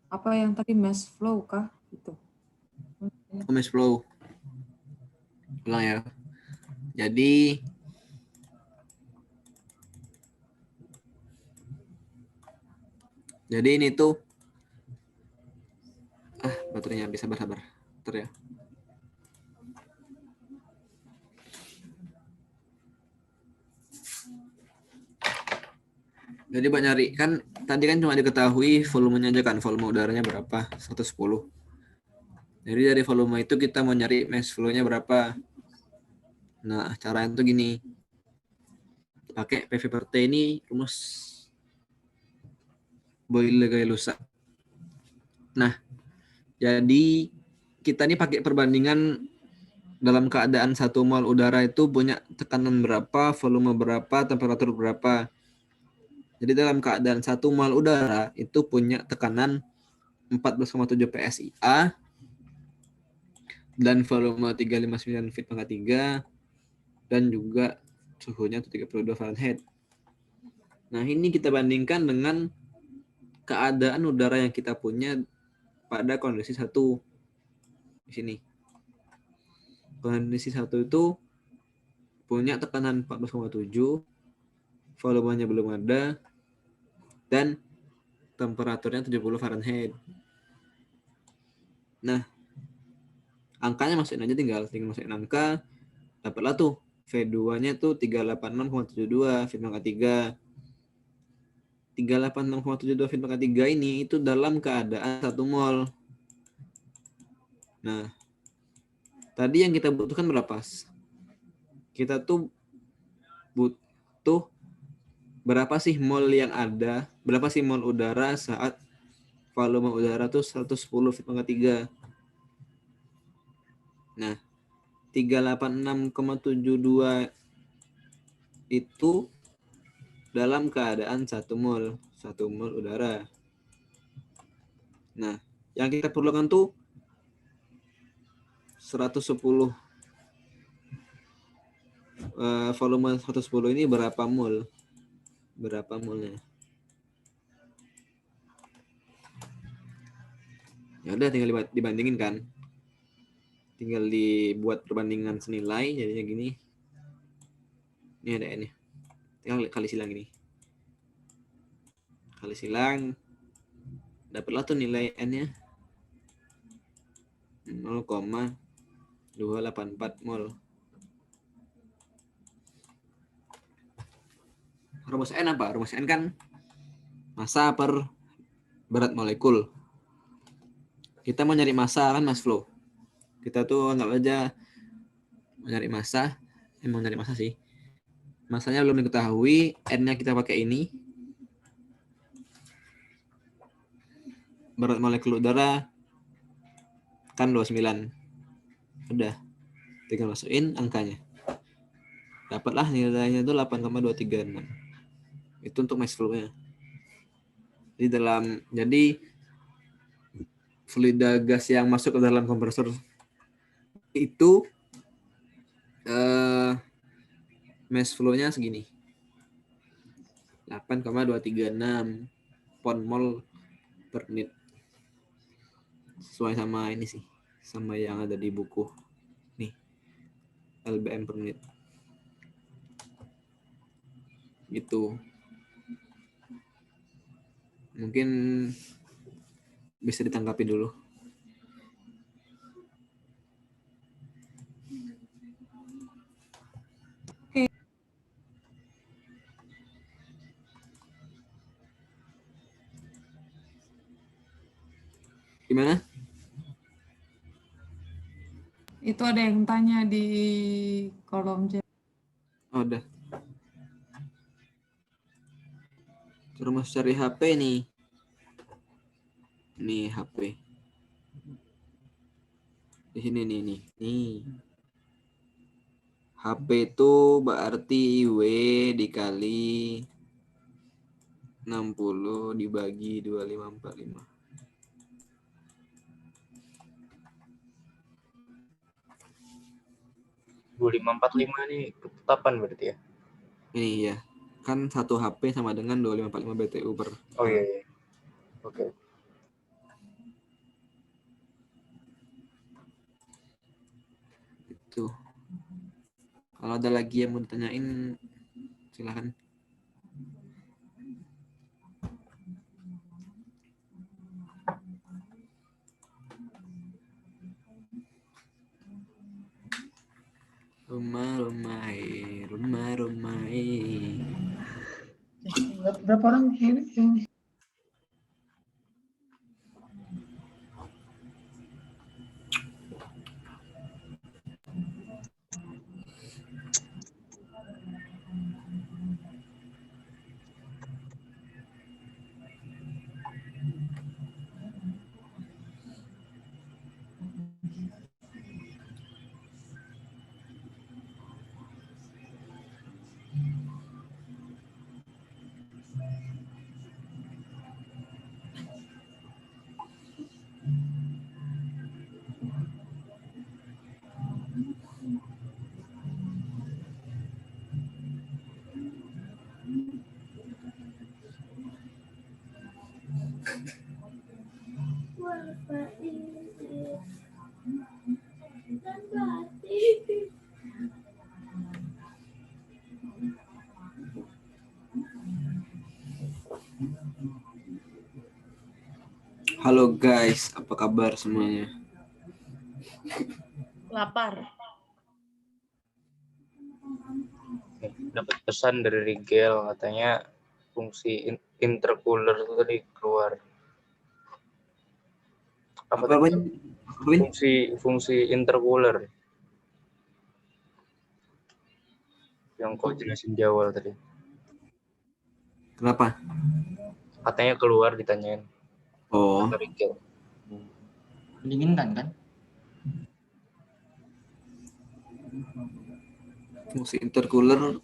apa yang tadi mass flow kah? Gitu. Mass flow. Ulang ya. Jadi ini tuh baterainya bisa sabar. Bentar ya. Jadi buat nyari kan tadi kan cuma diketahui volumenya aja kan, volume udaranya berapa? 110. Jadi dari volume itu kita mau nyari mass flow-nya berapa. Nah, caranya tuh gini. Pakai PV per T ini rumus Boyle-Gay-Lussac. Nah, jadi kita ini pakai perbandingan dalam keadaan 1 mol udara itu punya tekanan berapa, volume berapa, temperatur berapa. Jadi dalam keadaan 1 mol udara itu punya tekanan 14,7 PSIA dan volume 359 feet pangkat 3 dan juga suhunya 32 Fahrenheit. Nah, ini kita bandingkan dengan keadaan udara yang kita punya pada kondisi 1 di sini. Kondisi 1 itu punya tekanan 14,7, volumenya belum ada, dan temperaturnya 70 Fahrenheit. Nah, angkanya masukin aja, tinggal masukin angka, dapatlah tuh V2-nya tuh 386,72 feet pangkat 3. 386,72 feet pangkat 3 ini itu dalam keadaan 1 mol. Nah, tadi yang kita butuhkan berapa? Kita tuh butuh berapa sih mol yang ada, berapa sih mol udara saat volume udara tuh 110 feet pangkat 3. Nah, 386,72 itu dalam keadaan 1 mol udara. Nah, yang kita perlukan tuh 110 volume 110 ini berapa mol? Berapa molnya? Ya udah tinggal dibandingin kan. Tinggal dibuat perbandingan senilai jadinya gini. Ini ada N-nya. Tinggal kali silang ini. Kali silang dapatlah tuh nilai N-nya 0,284 mol. Rumus N apa? Rumus N kan massa per berat molekul. Kita mau nyari massa kan mass flow. Kita tuh anggap aja mau nyari massa sih. Massanya belum diketahui, N-nya kita pakai ini. Berat molekul udara kan 29. Udah. Tinggal masukin angkanya. Dapatlah nilainya itu 8,236. Itu untuk mass flow-nya. Jadi fluida gas yang masuk ke dalam kompresor itu mass flow-nya segini. 8,236 pon mol per menit. Sesuai sama ini sih, sama yang ada di buku. Nih, LBM per menit. Gitu. Mungkin bisa ditanggapi dulu. Oke. Gimana? Itu ada yang tanya di kolom chat. Oh, udah. Terus cari HP nih. Nih HP. Di sini nih. HP itu berarti W dikali 60 dibagi 2545. 2545 ini ketetapan berarti ya? Ini ya. Kan 1 HP sama dengan 2545 BTU per. Oh iya, iya. Oke. Itu. Kalau ada lagi yang mau ditanyain, silahkan. Rumah. Berapa orang ini? Halo guys, apa kabar semuanya? Lapar. Dapat pesan dari Rigel katanya fungsi intercooler itu tadi keluar. Apa tadi? Fungsi intercooler yang kau jelasin di awal tadi. Kenapa? Katanya keluar ditanyain. Oh. Rigel. Mendinginkan kan? Fungsi intercooler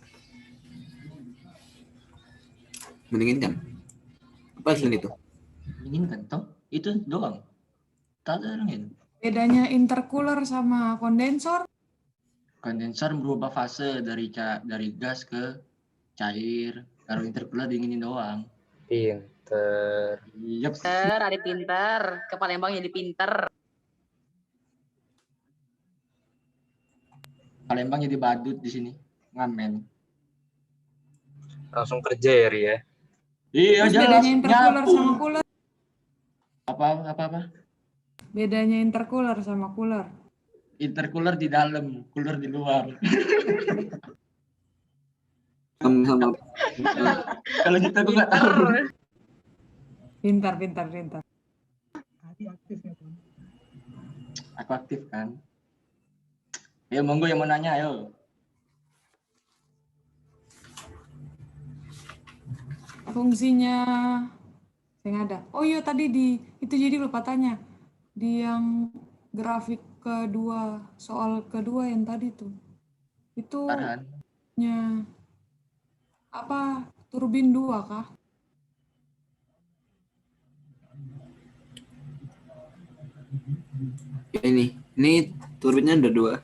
mendinginkan. Apa selain itu? Mendinginkan toh? Itu doang. Tak ada lain. Bedanya intercooler sama kondensor? Kondensor berubah fase dari gas ke cair. Kalau intercooler dinginin doang. Pinter. Yep. Pinter, ada pinter. Ke Palembang jadi pinter. Palembang jadi badut di sini. Ngamen. Langsung kerja ya, Ri ya? Iya, Terus jelas. bedanya intercooler Nyapu. sama cooler? Apa? Bedanya intercooler sama cooler? Intercooler di dalam, cooler di luar. Sama-sama. Kalau kita tuh nggak tahu. Pintar. Aku aktif kan. Ayo monggo yang mau nanya, ayo. Fungsinya yang ada. Oh iya tadi itu jadi lupa tanya. Di yang grafik kedua, soal kedua yang tadi tuh. Itu Farhan. apa? Turbin 2 kah? Ini turbinnya ada 2.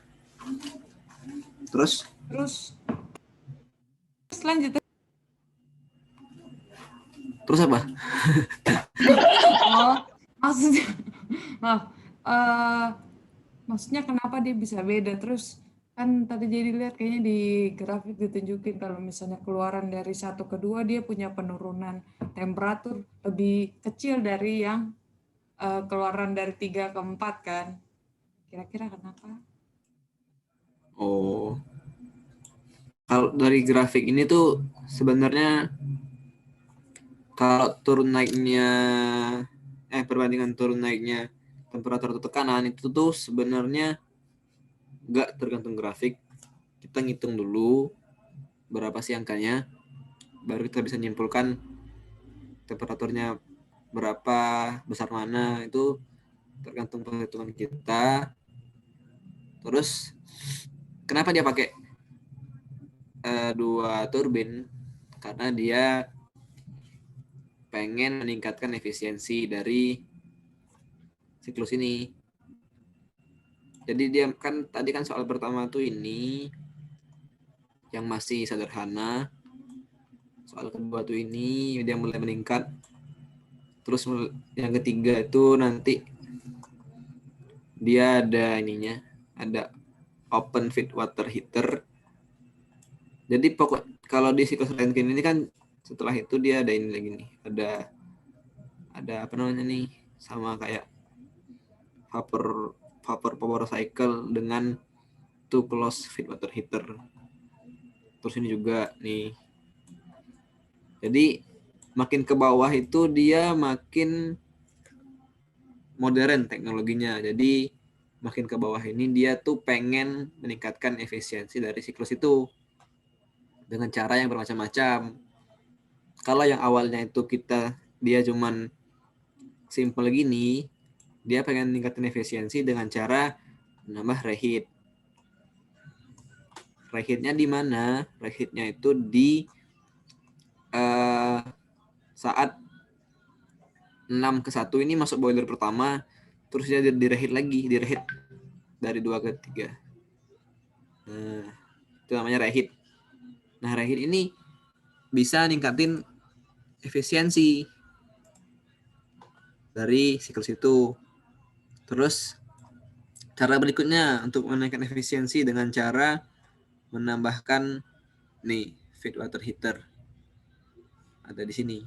Terus lanjut. Terus apa? Oh, maksudnya maaf. Maksudnya kenapa dia bisa beda? Terus kan tadi jadi lihat kayaknya di grafik ditunjukin kalau misalnya keluaran dari 1 ke 2 dia punya penurunan temperatur lebih kecil dari yang keluaran dari 3 ke 4 kan. Kira-kira kenapa? Oh. Kalau dari grafik ini tuh sebenarnya kalau perbandingan turun naiknya temperatur atau tekanan itu tuh sebenarnya nggak tergantung grafik. Kita ngitung dulu berapa sih angkanya, baru kita bisa nyimpulkan temperaturnya berapa, besar mana, itu tergantung perhitungan kita. Terus kenapa dia pakai 2 turbin? Karena dia pengen meningkatkan efisiensi dari siklus ini. Jadi dia kan tadi kan soal pertama tuh ini yang masih sederhana. Soal kedua tuh ini dia mulai meningkat. Terus yang ketiga itu nanti dia ada ininya, ada open feed water heater. Jadi kalau di siklus Rankine ini kan setelah itu dia ada ini lagi nih, ada apa namanya nih, sama kayak vapor power cycle dengan two close feed water heater. Terus ini juga nih. Jadi makin ke bawah itu dia makin modern teknologinya. Jadi makin ke bawah ini dia tuh pengen meningkatkan efisiensi dari siklus itu dengan cara yang bermacam-macam. Kalau yang awalnya itu dia cuman simple gini, dia pengen meningkatkan efisiensi dengan cara menambah reheat. Reheatnya di mana? Reheatnya itu di saat 6:1 ini masuk boiler pertama, terus dia direheat lagi, direheat dari 2 ke 3. Nah, itu namanya reheat. Nah, reheat ini bisa ningkatin efisiensi dari siklus itu. Terus cara berikutnya untuk menaikkan efisiensi dengan cara menambahkan nih feed water heater. Ada di sini.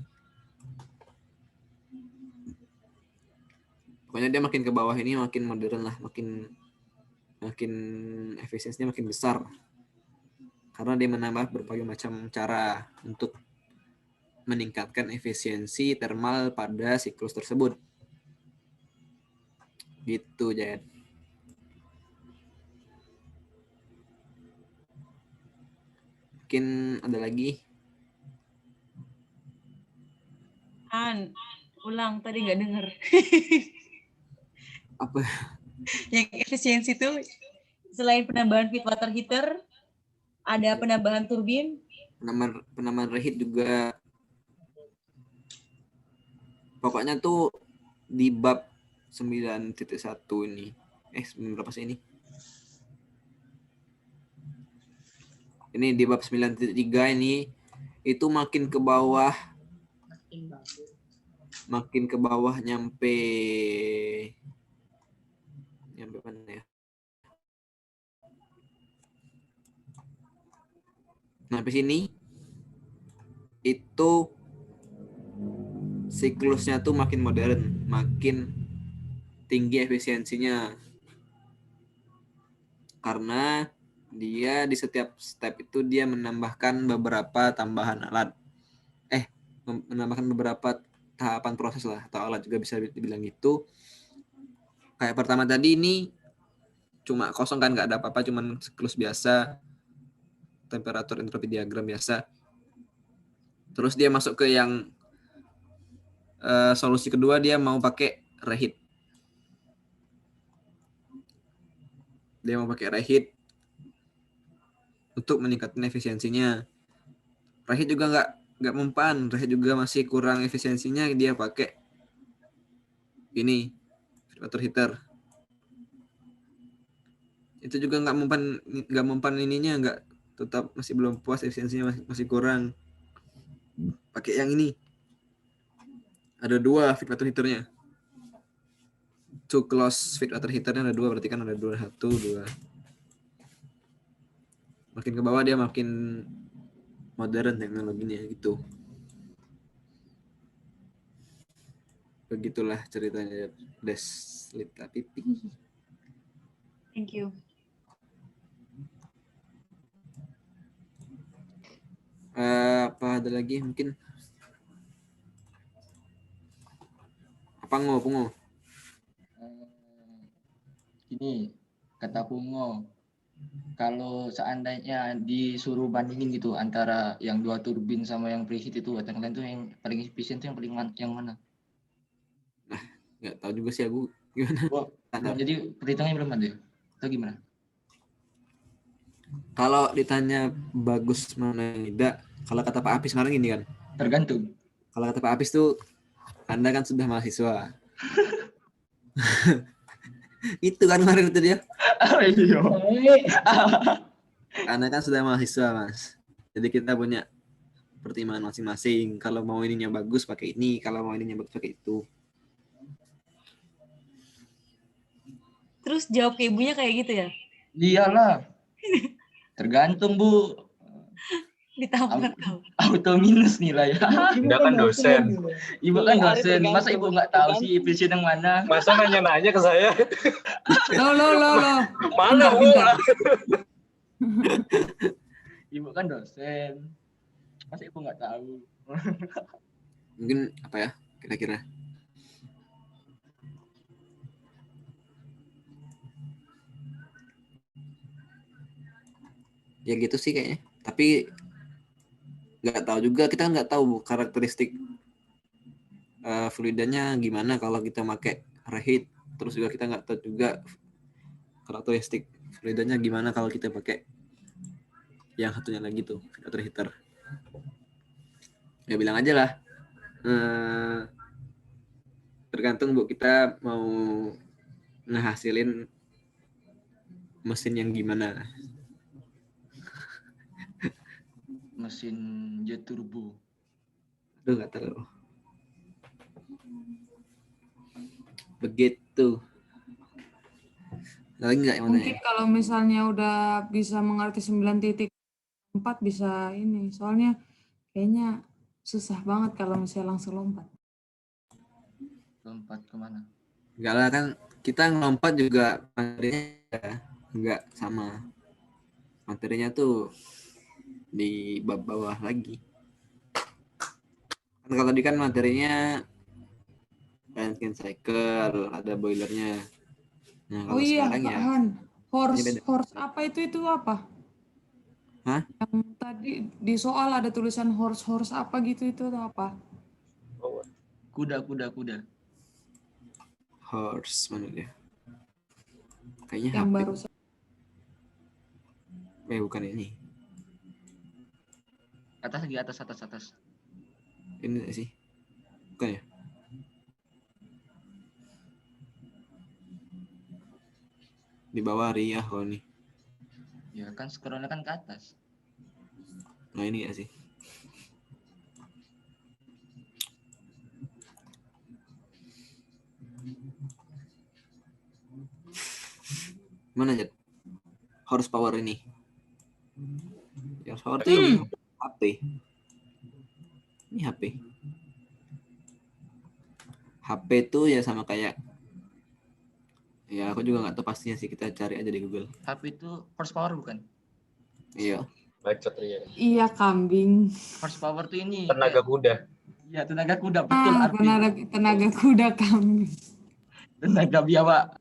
Pokoknya dia makin ke bawah ini makin modern lah, makin efisiensinya makin besar. Karena dia menambah berbagai macam cara untuk meningkatkan efisiensi thermal pada siklus tersebut. Gitu, Jen. Mungkin ada lagi? Ulang, tadi nggak dengar. Apa? Yang efisiensi itu selain penambahan feed water heater, ada penambahan turbin. Penambahan reheat juga. Pokoknya tuh di bab 9.1 ini. Berapa sih ini? Ini di bab 9.3 ini itu makin ke bawah nyampe mana ya? Sampai sini itu siklusnya tuh makin modern, makin tinggi efisiensinya. Karena dia di setiap step itu dia menambahkan beberapa tambahan alat. Menambahkan beberapa tahapan proses lah, atau alat juga bisa dibilang gitu. Kayak pertama tadi ini cuma kosong kan, nggak ada apa-apa, cuman siklus biasa, temperatur entropi diagram biasa. Terus dia masuk ke yang solusi kedua, dia mau pakai reheat. Dia mau pakai reheat untuk meningkatkan efisiensinya. Reheat juga nggak mempan, reheat juga masih kurang efisiensinya, dia pakai ini water heater. Itu juga nggak mempan ininya, tetap masih belum puas, efisiensinya masih kurang. Pakai yang ini. Ada 2 feed water heaternya. Two close feed water heaternya ada 2, berarti kan ada 2. Makin ke bawah dia makin modern teknologinya gitu. Begitulah ceritanya Deslita Pipi. Thank you. Apa ada lagi mungkin? Apa Pungo? Ini kata Pungo, kalau seandainya disuruh bandingin gitu antara yang 2 turbin sama yang preheat itu, kata kalian tuh yang paling efisien tuh yang mana? Nah, nggak tahu juga sih aku gimana. Jadi perhitungannya belum ada atau gimana? Kalau ditanya bagus mana yang tidak, kalau kata Pak Apis sekarang gini kan? Tergantung. Kalau kata Pak Apis tuh, Anda kan sudah mahasiswa. Itu kan kemarin itu dia. Oh iya. Karena kan sudah mahasiswa, Mas. Jadi kita punya pertimbangan masing-masing. Kalau mau ininya bagus pakai ini, kalau mau ininya bagus pakai itu. Terus jawab ke ibunya kayak gitu ya? Iyalah. Tergantung, Bu. Ditampar kau. Auto minus nilai. Anda kan dosen. Ibu kan dosen. Masa ibu nggak tahu sih efisien yang mana? Masa nanya-nanya ke saya? Lo. Mana, Bu? Ibu kan dosen. Masa ibu nggak tahu? Mungkin apa ya kira-kira? Ya gitu sih kayaknya. Tapi nggak tahu juga, kita nggak tahu karakteristik fluidanya gimana kalau kita pakai reheat. Terus juga kita nggak tahu juga karakteristik fluidanya gimana kalau kita pakai yang satunya lagi tuh filter heater. Ya bilang aja lah. Tergantung Bu, kita mau ngehasilin mesin yang gimana. Mesin jet turbo. Aduh nggak tahu. Begitu. Ada lagi nggak yang mau Mungkin kalau misalnya udah bisa mengerti 9.4 bisa ini. Soalnya kayaknya susah banget kalau misalnya langsung lompat. Lompat kemana? Enggak lah, kan kita ngelompat juga materinya enggak sama. Materinya tuh di bawah lagi. Kan kalau tadi kan materinya Rankine cycle, ada boilernya. Nah, Oh kalau iya, sekarang Kak ya Han. ini beda. Horse apa itu apa? Hah? Yang tadi di soal ada tulisan horse apa gitu itu apa? Kuda. Horse mana dia? Kayaknya Yang HP. baru Bukan ini. Atas lagi, atas. Ini sih. Bukan ya? Di bawah Ria kalau nih. Ya kan scrollnya kan ke atas. Nah ini ya sih. Mana aja? Horsepower ini. Yang horsepower itu yang HP. Ini HP. HP itu ya sama kayak, ya aku juga nggak tahu pastinya sih, kita cari aja di Google. HP itu horsepower bukan? Iya. Bacot Ria. Iya, kambing. Horsepower tuh ini. Tenaga kuda. Iya, tenaga kuda, betul arti. Tenaga kuda kambing. Tenaga biawa.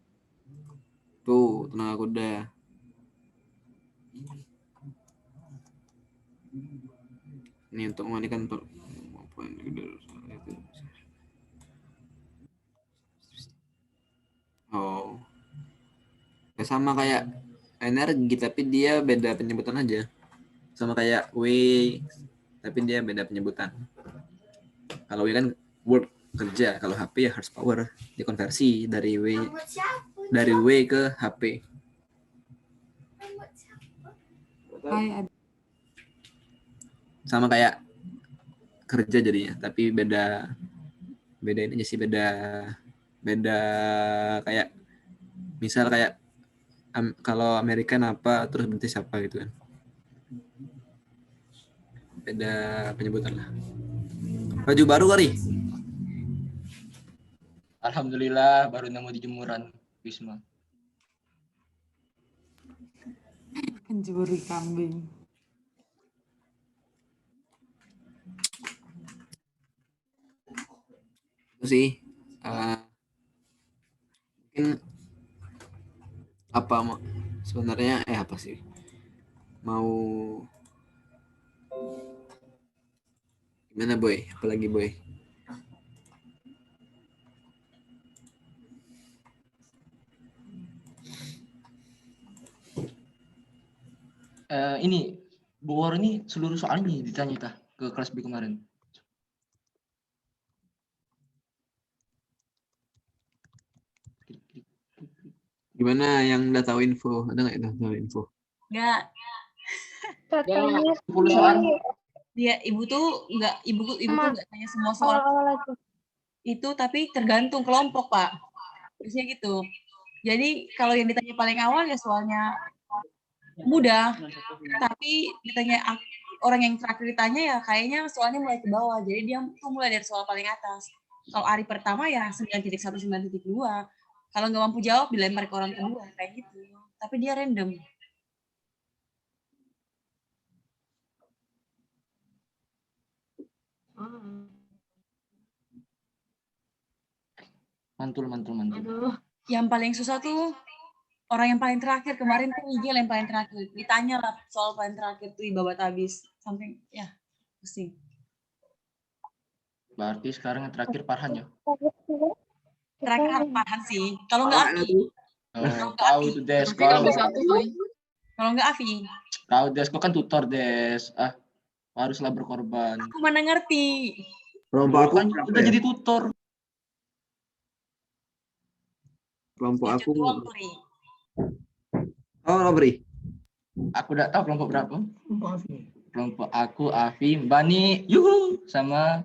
Tuh, tenaga kuda. Ini untuk mengalihkan oh. Ya sama kayak energi tapi dia beda penyebutan aja. Sama kayak W tapi dia beda penyebutan. Kalau W kan work, kerja, kalau HP ya horsepower, dikonversi dari W ke HP. Sama kayak kerja jadinya, tapi beda ini aja sih, beda kayak misal kayak kalau American apa terus berarti siapa gitu kan, beda penyebutan lah. Baju baru kali? Alhamdulillah baru nemu di jemuran Wisma. Pencuri kambing. Itu sih mungkin apa sebenarnya apa sih mau gimana Boy, apalagi Boy? Ini Bu War ini seluruh soal ini ditanya ke kelas B kemarin. Gimana yang udah tahu info? Ada nggak yang tahu info? Nggak. Katanya 10 soal. Dia ibu tuh nggak tanya semua soal awal-awal aja. itu, tapi tergantung kelompok, Pak. Biasanya gitu. Jadi kalau yang ditanya paling awal ya soalnya mudah, tapi ditanya orang yang terakhir ditanya ya kayaknya soalnya mulai ke bawah. Jadi dia tuh mulai dari soal paling atas. Kalau hari pertama ya 9.1, 9.2. Kalau nggak mampu jawab dilempar ke orang kedua kayak gitu. Tapi dia random. Mantul. Yang paling susah tuh orang yang paling terakhir. Kemarin tuh Miguel yang paling terakhir. Ditanya lah soal paling terakhir tuh babat habis. Sampai ya pusing. Berarti sekarang yang terakhir Farhan ya? Terakhir harus Farhan sih. Kalau nggak Afi. Tahu tuh Des. Kalau nggak Afi. Tahu Des, kok kan tutor Des. Haruslah berkorban. Aku mana ngerti. Kelompok aku Kan udah jadi tutor. Kelompok aku. Kelompok Oh, Robri. Aku udah tahu kelompok berapa. Kelompok aku, Afi, Bani, yuhu, sama